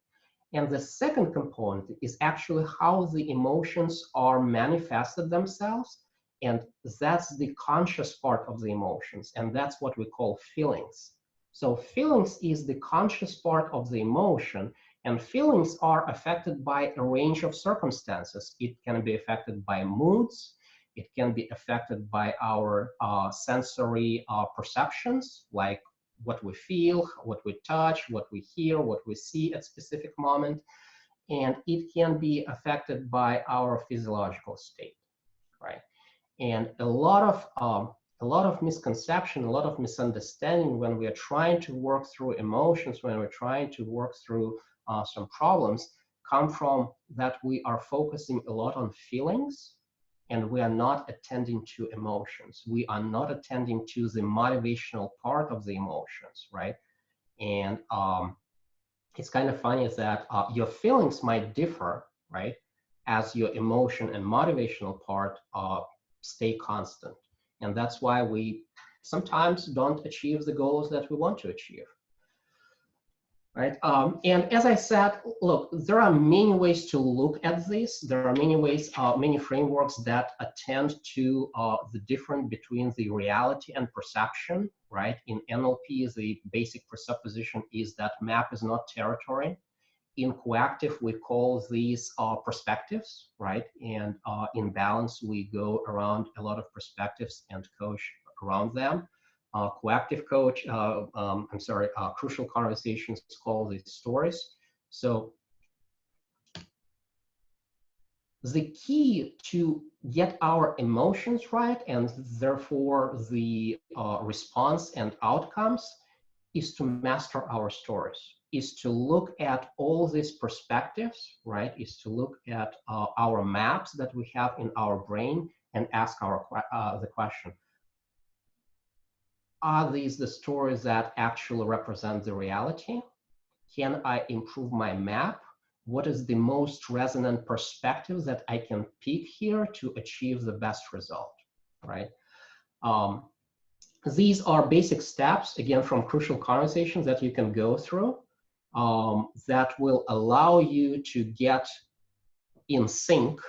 And the second component is actually how the emotions are manifested themselves. And that's the conscious part of the emotions. And that's what we call feelings. So feelings is the conscious part of the emotion. And feelings are affected by a range of circumstances. It can be affected by moods. It can be affected by our sensory perceptions, like what we feel, what we touch, what we hear, what we see at specific moment. And it can be affected by our physiological state, right? And a lot of misconception, a lot of misunderstanding when we are trying to work through emotions, when we're trying to work through some problems, come from that we are focusing a lot on feelings, and we are not attending to emotions. We are not attending to the motivational part of the emotions, right? And it's kind of funny is that your feelings might differ, right? As your emotion and motivational part stay constant. And that's why we sometimes don't achieve the goals that we want to achieve. Right. And as I said, look, there are many ways to look at this. There are many ways, many frameworks that attend to the difference between the reality and perception, right? In NLP, the basic presupposition is that map is not territory. In coactive, we call these perspectives, right? And in balance, we go around a lot of perspectives and coach around them. Coactive coach, crucial conversations call these stories. So the key to get our emotions right, and therefore the response and outcomes, is to master our stories, is to look at all these perspectives, right? Is to look at our maps that we have in our brain and ask the question, are these the stories that actually represent the reality? Can I improve my map? What is the most resonant perspective that I can pick here to achieve the best result, right? These are basic steps, again, from crucial conversations that you can go through that will allow you to get in sync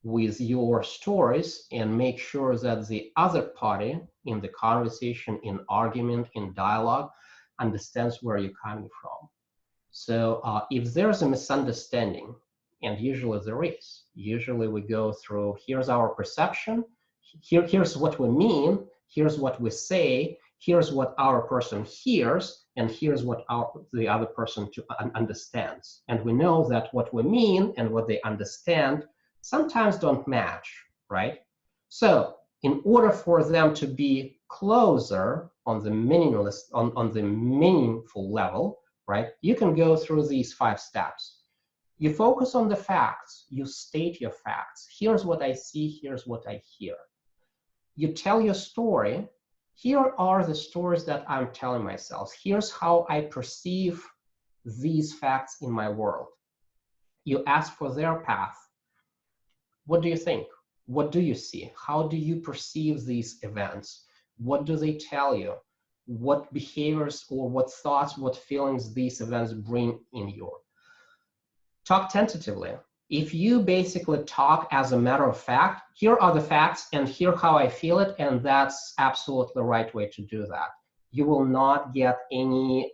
with your stories and make sure that the other party in the conversation, in argument, in dialogue, understands where you're coming from. So if there's a misunderstanding, and usually there is, usually we go through, here's our perception, here's what we mean, here's what we say, here's what our person hears, and here's what the other person understands. And we know that what we mean and what they understand sometimes don't match, right? So in order for them to be closer on the meaningful level, right, you can go through these 5 steps. You focus on the facts, you state your facts. Here's what I see, here's what I hear. You tell your story. Here are the stories that I'm telling myself. Here's how I perceive these facts in my world. You ask for their path. What do you think? What do you see? How do you perceive these events? What do they tell you? What behaviors or what thoughts, what feelings these events bring in you? Talk tentatively. If you basically talk as a matter of fact, here are the facts and here how I feel it, and that's absolutely the right way to do that. You will not get any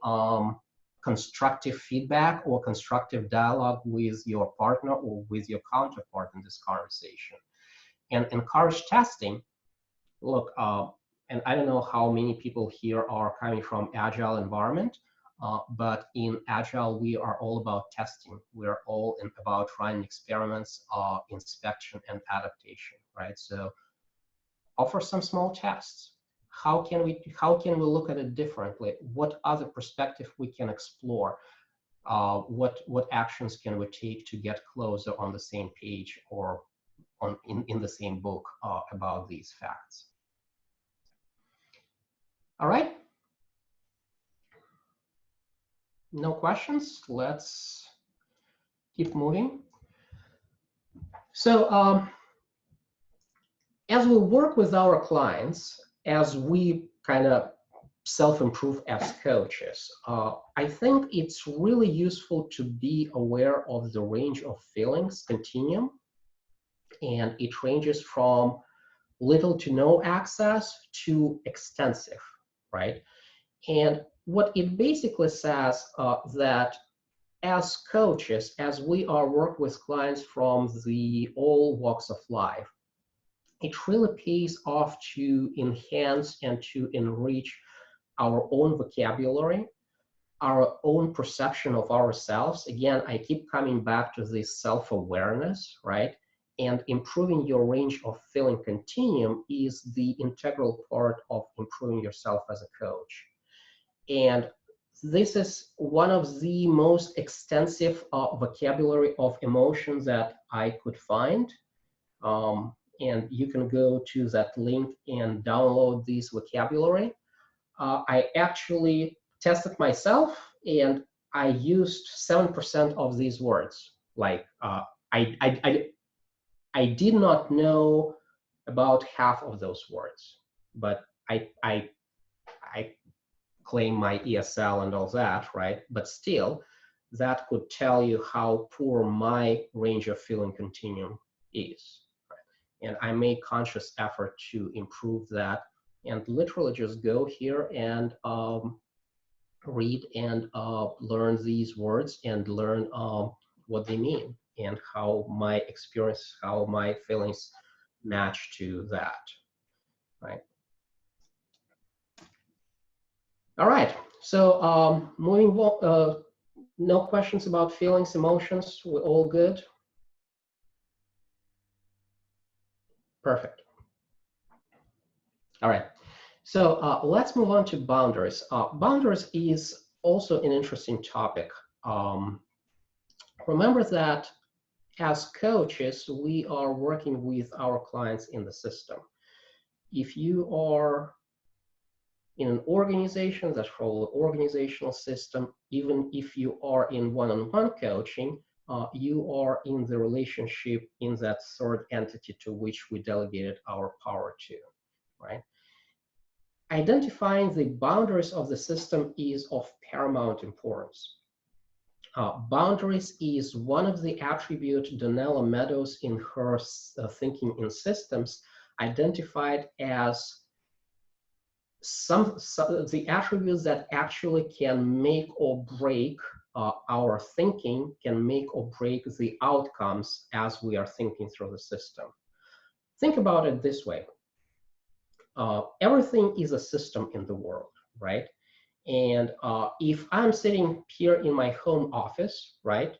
constructive feedback or constructive dialogue with your partner or with your counterpart in this conversation. And encourage testing. Look, and I don't know how many people here are coming from agile environment, but in agile we are all about testing. We're all about running experiments, inspection and adaptation, right? So offer some small tests. How can we look at it differently? What other perspective we can explore? What actions can we take to get closer on the same page or in the same book about these facts? All right. No questions. Let's keep moving. So as we work with our clients, as we kind of self-improve as coaches, I think it's really useful to be aware of the range of feelings continuum. And it ranges from little to no access to extensive, right? And what it basically says that as coaches, as we are work with clients from all walks of life, it really pays off to enhance and to enrich our own vocabulary, our own perception of ourselves. Again, I keep coming back to this self-awareness, right? And improving your range of feeling continuum is the integral part of improving yourself as a coach. And this is one of the most extensive vocabulary of emotions that I could find. And you can go to that link and download this vocabulary. I actually tested myself, and I used 7% of these words. Like I did not know about half of those words, but I claim my ESL and all that, right? But still, that could tell you how poor my range of feeling continuum is. Right? And I make conscious effort to improve that, and literally just go here and read and learn these words and learn what they mean and how my experience, how my feelings match to that, right? All right, so moving on, no questions about feelings, emotions, we're all good? Perfect. All right, so let's move on to boundaries. Boundaries is also an interesting topic. Remember that as coaches, we are working with our clients in the system. If you are in an organization, that's called an organizational system, even if you are in one-on-one coaching, you are in the relationship in that third entity to which we delegated our power to, right? Identifying the boundaries of the system is of paramount importance. Boundaries is one of the attributes Donella Meadows in her Thinking in Systems identified as some the attributes that actually can make or break our thinking, can make or break the outcomes as we are thinking through the system. Think about it this way. Everything is a system in the world, right? And if I'm sitting here in my home office, right,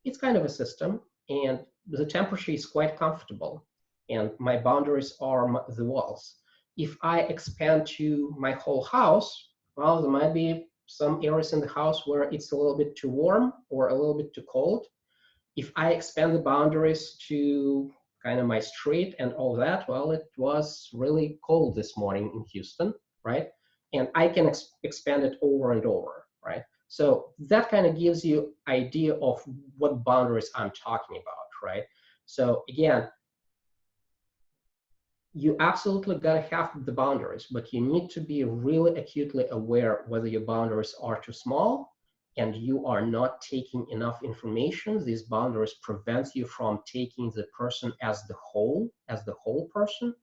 it's kind of a system, and the temperature is quite comfortable, and my boundaries are the walls. If I expand to my whole house, well, there might be some areas in the house where it's a little bit too warm or a little bit too cold. If I expand the boundaries to kind of my street and all that, well, it was really cold this morning in Houston, right? And I can expand it over and over, right? So that kind of gives you idea of what boundaries I'm talking about, right? So again, you absolutely got to have the boundaries, but you need to be really acutely aware whether your boundaries are too small and you are not taking enough information. These boundaries prevent you from taking the person as the whole person,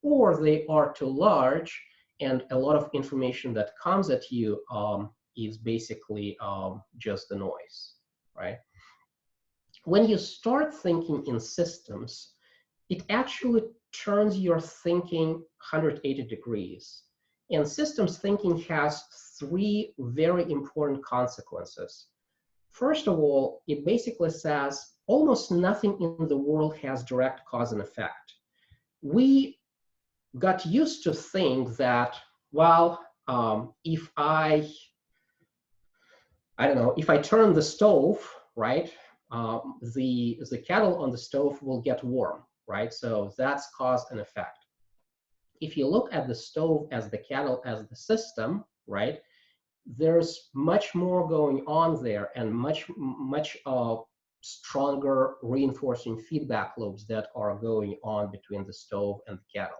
or they are too large and a lot of information that comes at you is basically just the noise, right? When you start thinking in systems, it actually turns your thinking 180 degrees. And systems thinking has three very important consequences. First of all, it basically says almost nothing in the world has direct cause and effect. We got used to think that, well, if I don't know, if I turn the stove, right, the kettle on the stove will get warm, right? So that's cause and effect. If you look at the stove as the kettle as the system, right, there's much more going on there and much stronger reinforcing feedback loops that are going on between the stove and the kettle,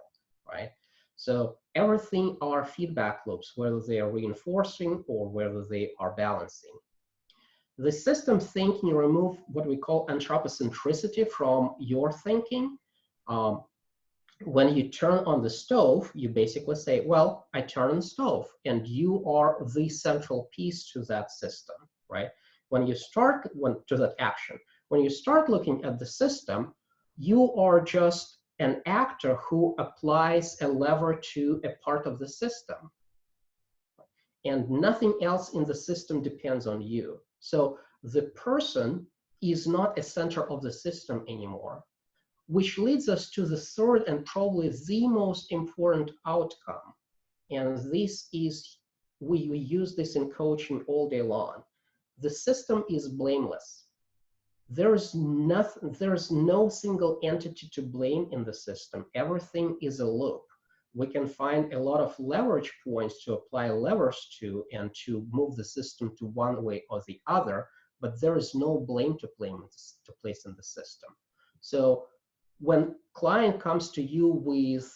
right? So everything are feedback loops, whether they are reinforcing or whether they are balancing. The system thinking remove what we call anthropocentricity from your thinking. Um, when you turn on the stove, you basically say, well, I turn on the stove, and you are the central piece to that system, right? When you start to that action, when you start looking at the system, you are just an actor who applies a lever to a part of the system, and nothing else in the system depends on you. So the person is not a center of the system anymore, which leads us to the third and probably the most important outcome. And this is, we use this in coaching all day long. The system is blameless. There's no single entity to blame in the system. Everything is a loop. We can find a lot of leverage points to apply levers to and to move the system to one way or the other, but there is no blame to place in the system. So when client comes to you with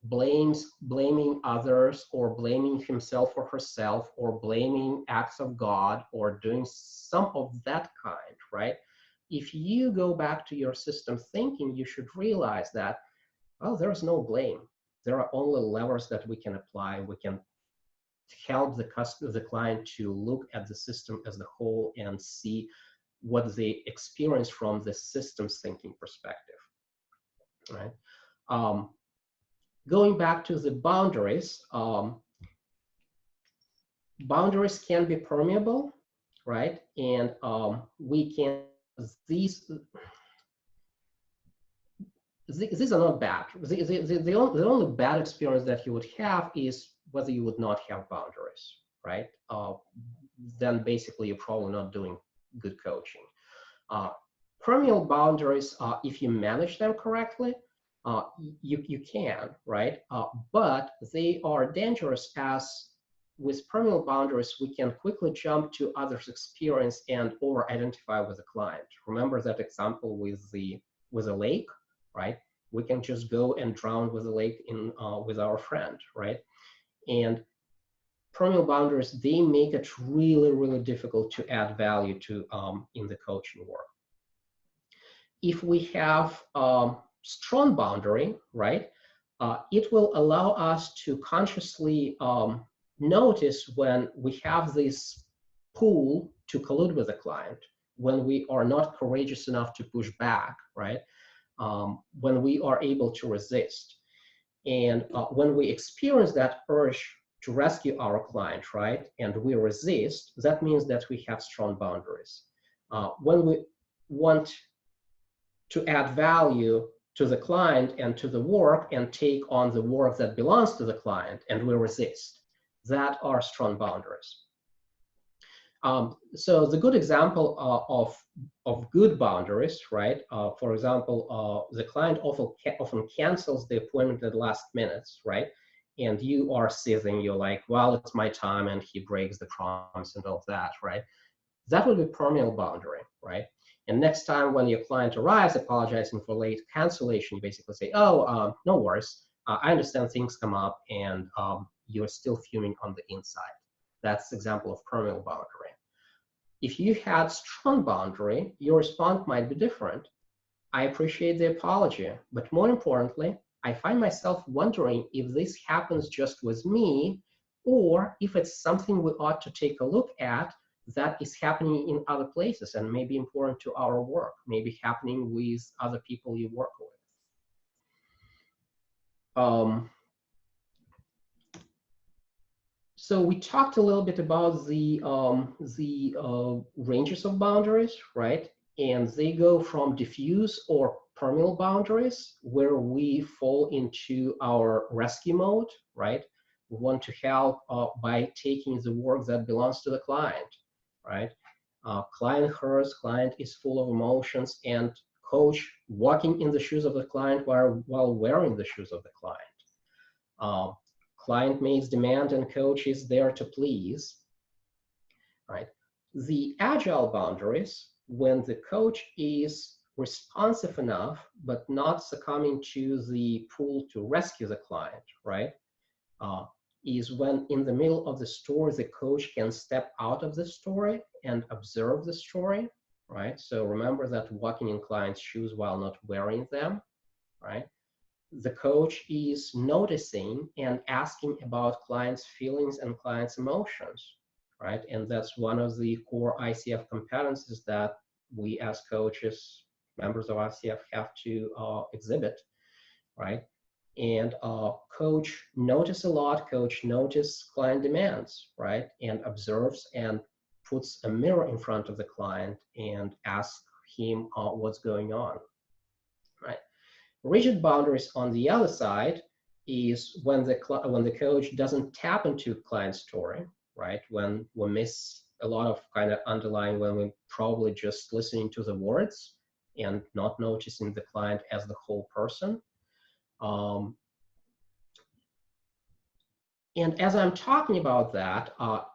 blaming others or blaming himself or herself or blaming acts of God or doing some of that kind, right? If you go back to your system thinking, you should realize that, well, there's no blame. There are only levers that we can apply. We can help the client to look at the system as a whole and see what they experience from the systems thinking perspective, right? Going back to the boundaries, boundaries can be permeable, right? And we can, these are not bad. The only bad experience that you would have is whether you would not have boundaries, right? Then basically you're probably not doing good coaching. Permeable boundaries, if you manage them correctly, you can, right? But they are dangerous as with permeable boundaries, we can quickly jump to others' experience and over-identify with the client. Remember that example with a lake, right? We can just go and drown with the lake with our friend, right? And permeable boundaries, they make it really, really difficult to add value to in the coaching work. If we have strong boundary, right, it will allow us to consciously notice when we have this pull to collude with the client, when we are not courageous enough to push back, right, when we are able to resist. And when we experience that urge to rescue our client, right, and we resist, that means that we have strong boundaries. When we want to add value to the client and to the work and take on the work that belongs to the client, and we resist, that are strong boundaries. So the good example of good boundaries, right? For example, the client often cancels the appointment at the last minutes, right? And you are seething, you're like, well, it's my time, and he breaks the promise and all of that, right? That would be permeable boundary, right? And next time when your client arrives apologizing for late cancellation, you basically say, oh, no worries. I understand things come up and you're still fuming on the inside. That's example of permeable boundary. If you had strong boundary, your response might be different. I appreciate the apology, but more importantly, I find myself wondering if this happens just with me, or if it's something we ought to take a look at that is happening in other places and may be important to our work, maybe happening with other people you work with. So we talked a little bit about the ranges of boundaries, right? And they go from diffuse or permeable boundaries, where we fall into our rescue mode, right? We want to help by taking the work that belongs to the client, right? Client hurts, client is full of emotions, and coach walking in the shoes of the client while wearing the shoes of the client. Client makes demand and coach is there to please, right? The agile boundaries, when the coach is responsive enough, but not succumbing to the pull to rescue the client, right? Is when in the middle of the story, the coach can step out of the story and observe the story, right? So remember that walking in client's shoes while not wearing them, right? The coach is noticing and asking about clients' feelings and clients' emotions, right? And that's one of the core ICF competencies that we as coaches, members of ICF, have to exhibit, right? And coach notice a lot, coach notice client demands, right? And observes and puts a mirror in front of the client and asks him what's going on, right? Rigid boundaries on the other side is when the coach doesn't tap into client story, right? When we miss a lot of kind of underlying, when we're probably just listening to the words and not noticing the client as the whole person. And as I'm talking about that,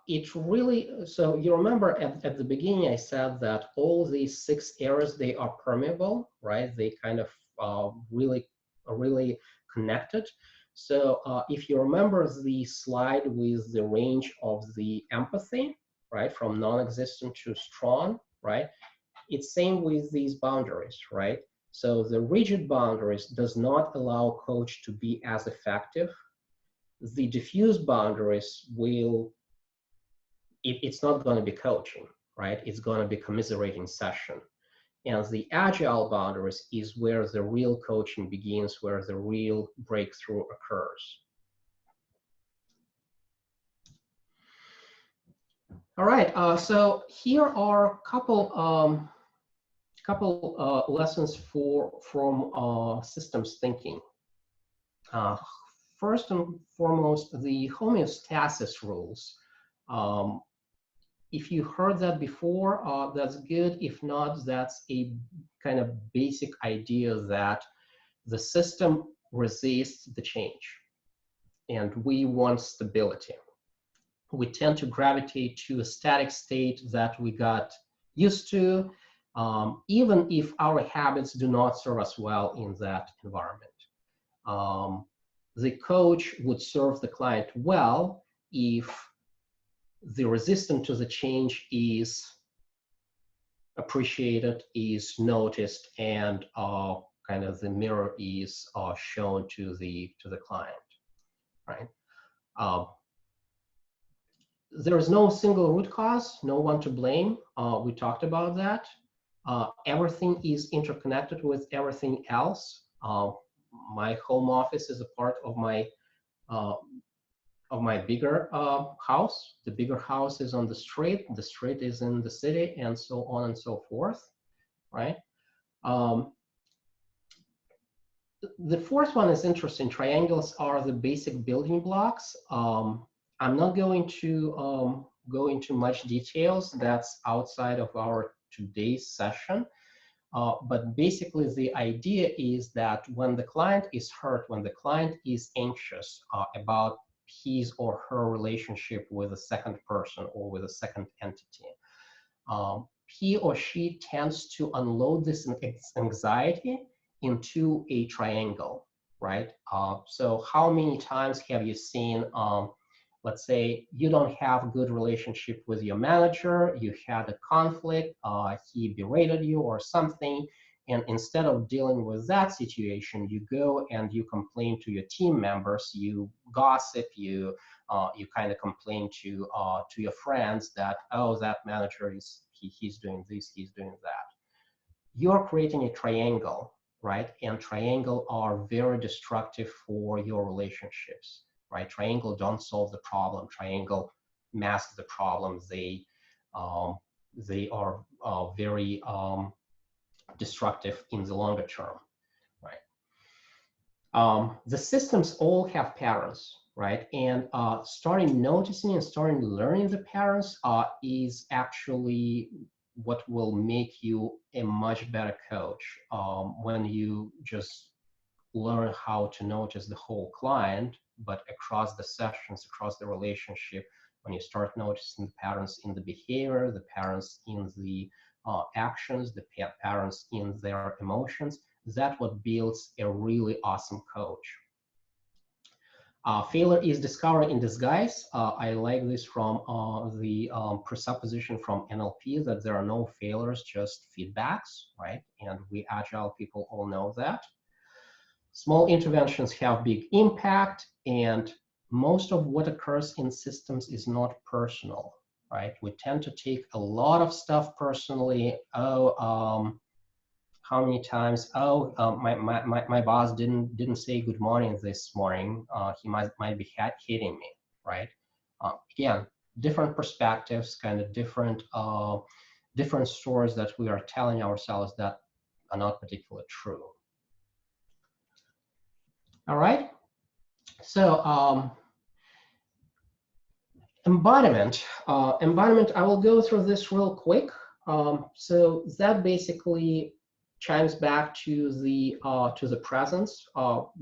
it really, so you remember at the beginning I said that all these 6 areas, they are permeable, right? They kind of really connected. So if you remember the slide with the range of the empathy, right, from non-existent to strong, right? It's same with these boundaries, right? So the rigid boundaries does not allow coach to be as effective. The diffuse boundaries will, it's not going to be coaching, right? It's going to be commiserating session. And the agile boundaries is where the real coaching begins, where the real breakthrough occurs. All right, so here are a couple lessons from systems thinking. First and foremost, the homeostasis rules. If you heard that before, that's good. If not, that's a kind of basic idea that the system resists the change, and we want stability. We tend to gravitate to a static state that we got used to, even if our habits do not serve us well in that environment. The coach would serve the client well if the resistance to the change is appreciated, is noticed, and kind of the mirror is shown to the client, right? There is no single root cause, no one to blame. We talked about that. Everything is interconnected with everything else. My home office is a part of my bigger house. The bigger house is on the street is in the city, and so on and so forth, right? The fourth one is interesting. Triangles are the basic building blocks. I'm not going to go into much details. That's outside of our today's session. But basically, the idea is that when the client is hurt, when the client is anxious about his or her relationship with a second person or with a second entity, he or she tends to unload this anxiety into a triangle. right? So how many times have you seen, let's say you don't have a good relationship with your manager, you had a conflict, he berated you or something, and instead of dealing with that situation, you go and you complain to your team members, you gossip, you kind of complain to your friends that, oh, that manager is he's doing this, he's doing that. You're creating a triangle, right? And triangle are very destructive for your relationships, right? Triangle don't solve the problem. Triangle mask the problem. They are very destructive in the longer term, right? The systems all have patterns, right? And starting noticing and starting learning the patterns is actually what will make you a much better coach when you just learn how to notice the whole client, but across the sessions, across the relationship, when you start noticing the patterns in the behavior, the patterns in the actions, the patterns in their emotions, that's what builds a really awesome coach. Failure is discovery in disguise. I like this from the presupposition from NLP that there are no failures, just feedbacks, right? And we agile people all know that. Small interventions have big impact, and most of what occurs in systems is not personal, right? We tend to take a lot of stuff personally. Oh, how many times? Oh, my boss didn't say good morning this morning. He might be hitting me, right? Again, different perspectives, kind of different stories that we are telling ourselves that are not particularly true. All right. So embodiment. Embodiment. I will go through this real quick. So that basically chimes back to the presence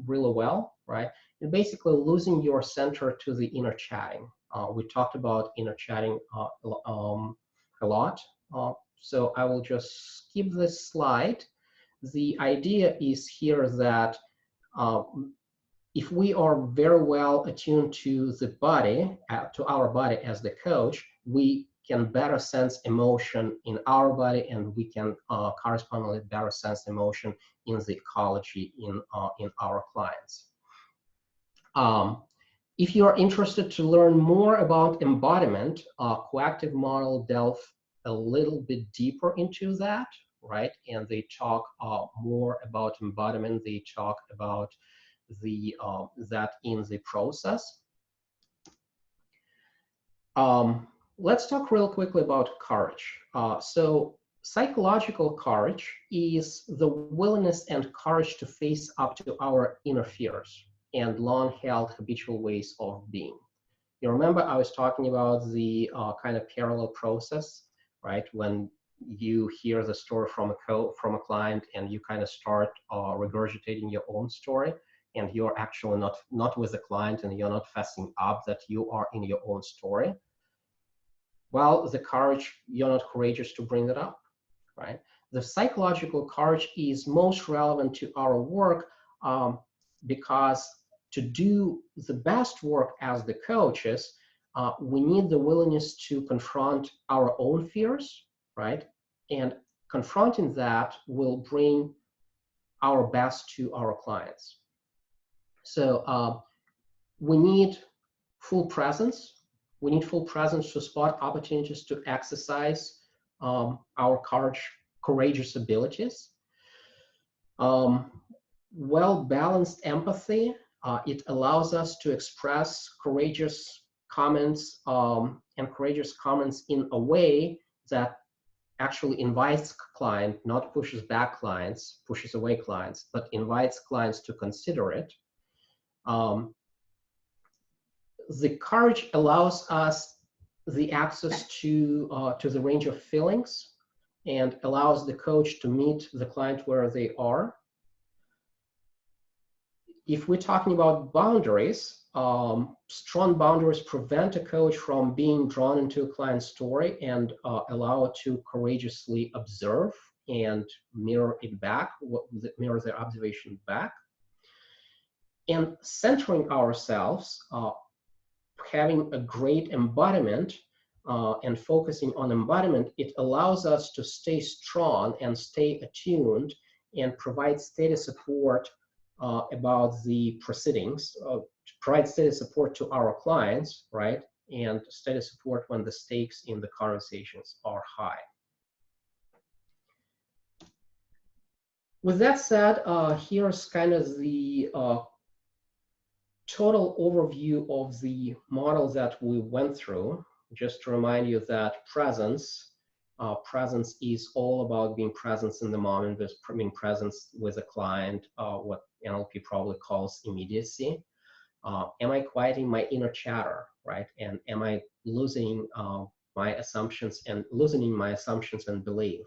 really well, right? And basically losing your center to the inner chatting. We talked about inner chatting a lot. So I will just skip this slide. The idea is here that if we are very well attuned to the body, to our body as the coach, we can better sense emotion in our body, and we can correspondingly better sense emotion in the ecology in our clients. If you are interested to learn more about embodiment, coactive model delve a little bit deeper into that, right? And they talk more about embodiment. They talk about that in the process. Let's talk real quickly about courage. So psychological courage is the willingness and courage to face up to our inner fears and long-held habitual ways of being. You remember I was talking about the kind of parallel process, right? When you hear the story from a client and you kind of start regurgitating your own story, and you're actually not with the client, and you're not fessing up that you are in your own story. Well, the courage, you're not courageous to bring that up, right? The psychological courage is most relevant to our work because to do the best work as the coaches, we need the willingness to confront our own fears, right? And confronting that will bring our best to our clients. So we need full presence. We need full presence to spot opportunities to exercise our courageous abilities. Well-balanced empathy. It allows us to express courageous comments and courageous comments in a way that actually invites client, not pushes back clients, pushes away clients, but invites clients to consider it. The courage allows us the access to the range of feelings and allows the coach to meet the client where they are. If we're talking about boundaries, strong boundaries prevent a coach from being drawn into a client's story and allow it to courageously observe and mirror it back, mirror their observation back. And centering ourselves, having a great embodiment and focusing on embodiment, it allows us to stay strong and stay attuned and provide steady support about the proceedings, provide steady support to our clients, right? And steady support when the stakes in the conversations are high. With that said, here's kind of the total overview of the model that we went through. Just to remind you that presence is all about being present in the moment, being present with a client, what NLP probably calls immediacy. Am I quieting my inner chatter, right? And am I losing my assumptions and loosening my assumptions and belief?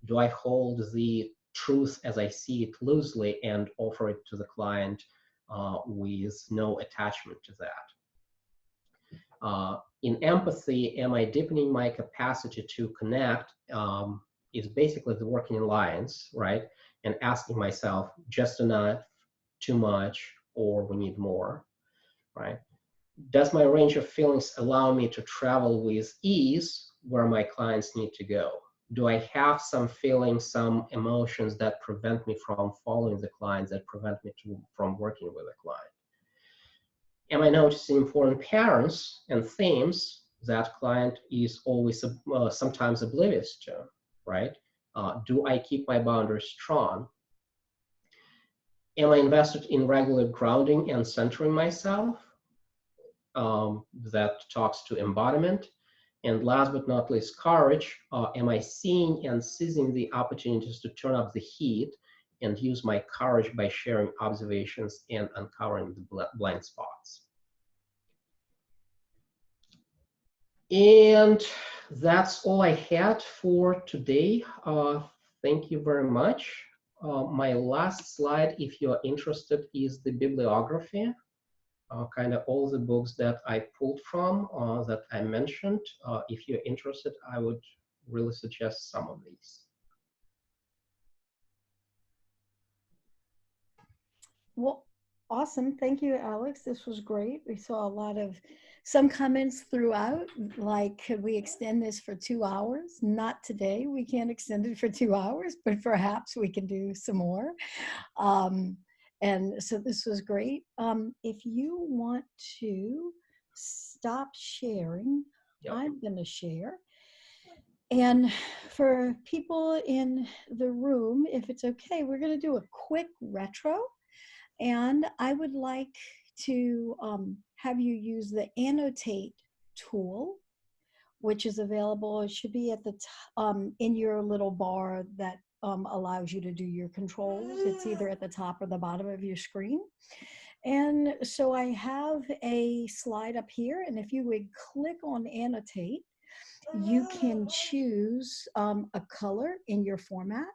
Do I hold the truth as I see it loosely and offer it to the client with no attachment to that? In empathy, am I deepening my capacity to connect? Is basically the working in lines, right? And asking myself, just enough, too much, or we need more, right? Does my range of feelings allow me to travel with ease where my clients need to go? Do I have some feelings, some emotions that prevent me from following the clients, that prevent me from working with a client? Am I noticing important patterns and themes that client is always sometimes oblivious to, right? Do I keep my boundaries strong? Am I invested in regular grounding and centering myself? That talks to embodiment. And last but not least, courage. Am I seeing and seizing the opportunities to turn up the heat and use my courage by sharing observations and uncovering the blind spots? And that's all I had for today. Thank you very much. My last slide, if you're interested, is the bibliography. Kind of all the books that I pulled from that I mentioned. If you're interested, I would really suggest some of these. Well, awesome. Thank you, Alex. This was great. We saw a lot of some comments throughout, like, could we extend this for 2 hours? Not today. We can't extend it for 2 hours, but perhaps we can do some more. And so this was great. If you want to stop sharing, yep. I'm going to share. And for people in the room, if it's okay, we're going to do a quick retro. And I would like to have you use the annotate tool, which is available. It should be at the in your little bar that allows you to do your controls. It's either at the top or the bottom of your screen. And so I have a slide up here, and if you would click on annotate, you can choose a color in your format.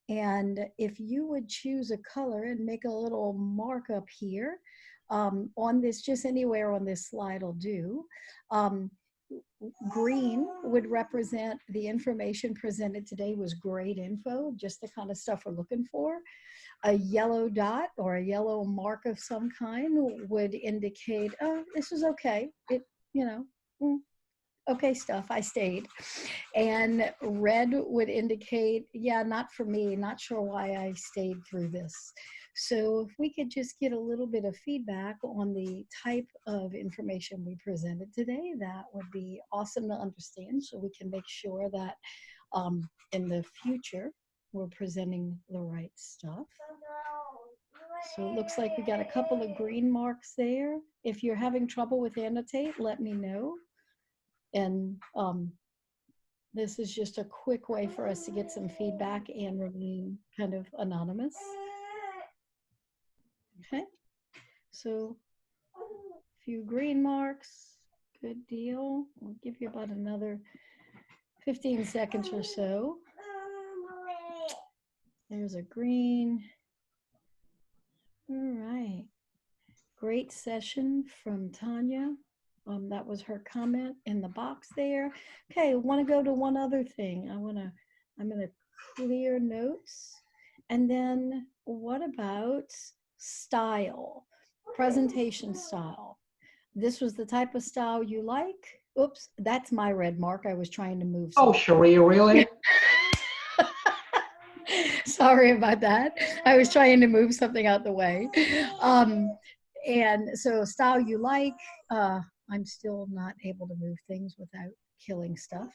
And if you would choose a color and make a little markup here on this, just anywhere on this slide will do. Green would represent the information presented today was great info, just the kind of stuff we're looking for. A yellow dot or a yellow mark of some kind would indicate, oh, this is okay. It, you know, okay stuff, I stayed. And red would indicate, yeah, not for me, not sure why I stayed through this. So if we could just get a little bit of feedback on the type of information we presented today, that would be awesome to understand, so we can make sure that in the future we're presenting the right stuff. So it looks like we got a couple of green marks there. If you're having trouble with annotate, let me know. And this is just a quick way for us to get some feedback and remain kind of anonymous. Okay, so a few green marks, good deal. We'll give you about another 15 seconds or so. There's a green. All right, great session from Tanya. That was her comment in the box there. Okay, I want to go to one other thing. I'm gonna clear notes. And then what about style? presentation style. This was the type of style you like. Oops, that's my red mark. I was trying to move Oh, something. Cherie, really? Sorry about that. I was trying to move something out the way. And so style you like, I'm still not able to move things without killing stuff.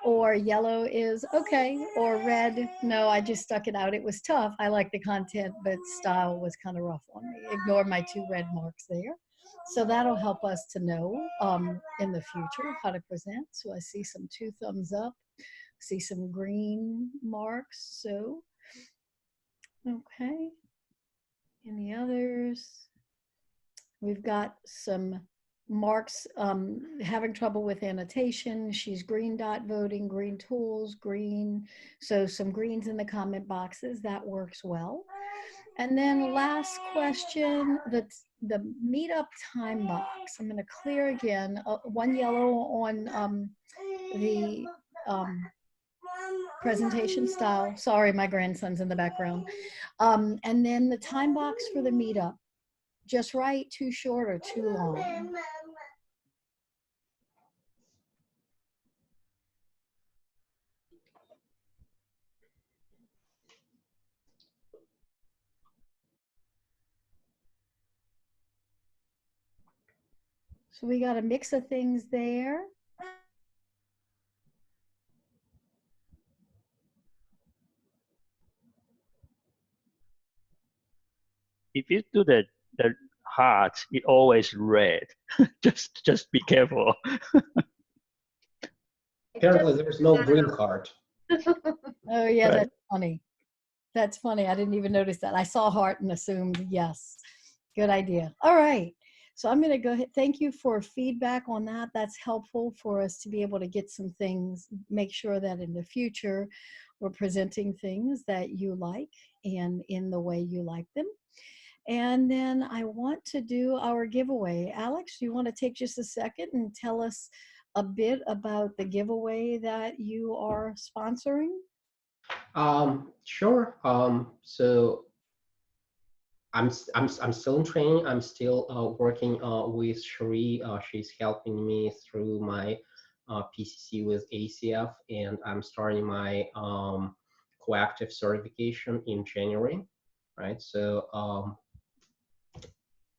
Or yellow is okay, or red, no, I just stuck it out. It was tough. I like the content, but style was kind of rough on me. Ignore my 2 red marks there. So that'll help us to know in the future how to present. So I see some 2 thumbs up, see some green marks. So, okay. Any others? We've got some marks having trouble with annotation. She's green dot voting, green tools, green. So some greens in the comment boxes, that works well. And then last question, the Meetup time box. I'm gonna clear again, 1 yellow on the presentation style. Sorry, my grandson's in the background. And then the time box for the Meetup. Just right, too short, or too long? So we got a mix of things there. If you do the heart, it always red. just be careful. Apparently, there's no green heart. Oh yeah, Right. that's funny. That's funny. I didn't even notice that. I saw heart and assumed yes. Good idea. All right. So I'm going to go ahead. Thank you for feedback on that. That's helpful for us to be able to get some things, make sure that in the future we're presenting things that you like and in the way you like them. And then I want to do our giveaway. Alex, do you want to take just a second and tell us a bit about the giveaway that you are sponsoring? Sure. So I'm still in training. I'm still working with Cherie. She's helping me through my PCC with ACF, and I'm starting my coactive certification in January. Right. So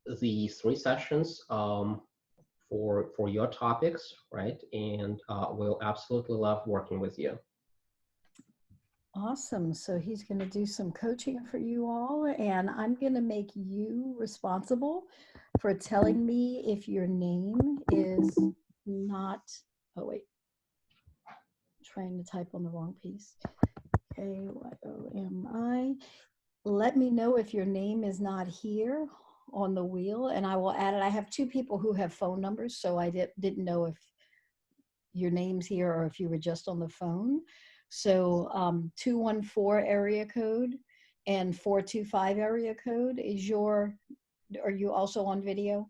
the 3 sessions for your topics, right? And we'll absolutely love working with you. Awesome. So he's going to do some coaching for you all, and I'm going to make you responsible for telling me if your name is not, oh wait, I'm trying to type on the wrong piece. K-Y-O-M-I. Let me know if your name is not here on the wheel, and I will add it. I have 2 people who have phone numbers, so I didn't know if your name's here or if you were just on the phone. So 214 area code and 425 area code is your, are you also on video?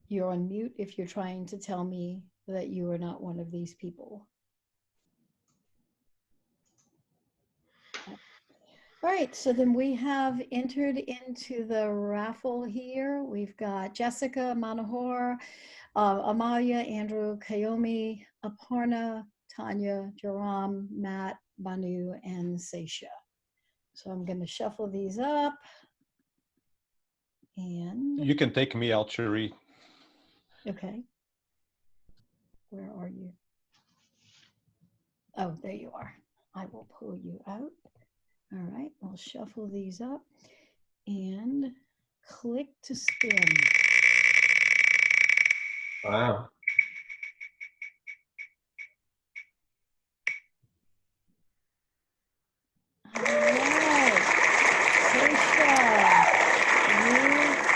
You're on mute if you're trying to tell me that you are not one of these people. All right, so then we have entered into the raffle here. We've got Jessica Manohar, Amalia, Andrew, Kayomi, Aparna, Tanya, Jaram, Matt, Banu, and Seisha. So I'm going to shuffle these up. And you can take me out, Cherie. okay. Where are you? Oh, there you are. I will pull you out. All right, I'll shuffle these up and click to spin. Wow. All right, Seisha, you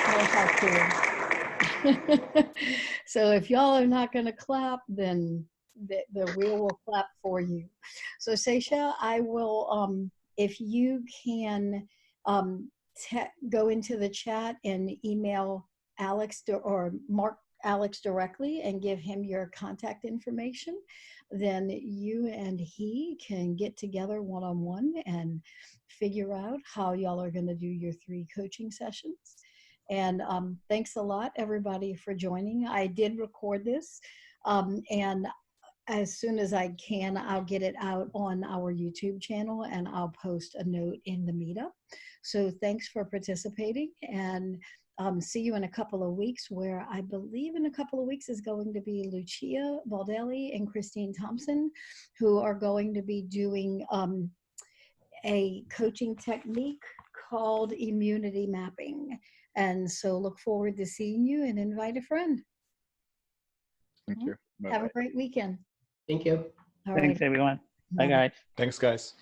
know how to. So if y'all are not going to clap, then the wheel will clap for you. So Seisha, I will, if you can go into the chat and email Alex or mark Alex directly and give him your contact information. then you and he can get together one-on-one and figure out how y'all are going to do your 3 coaching sessions. And thanks a lot, everybody, for joining. I did record this, and as soon as I can, I'll get it out on our YouTube channel, and I'll post a note in the Meetup. So thanks for participating, and see you in a couple of weeks, where I believe in a couple of weeks is going to be Lucia Baldelli and Christine Thompson, who are going to be doing a coaching technique called immunity mapping. And so look forward to seeing you, and invite a friend. Thank you. Have a great weekend. Thank you. All Thanks, right. everyone. Bye, Bye-bye. guys. Thanks, guys.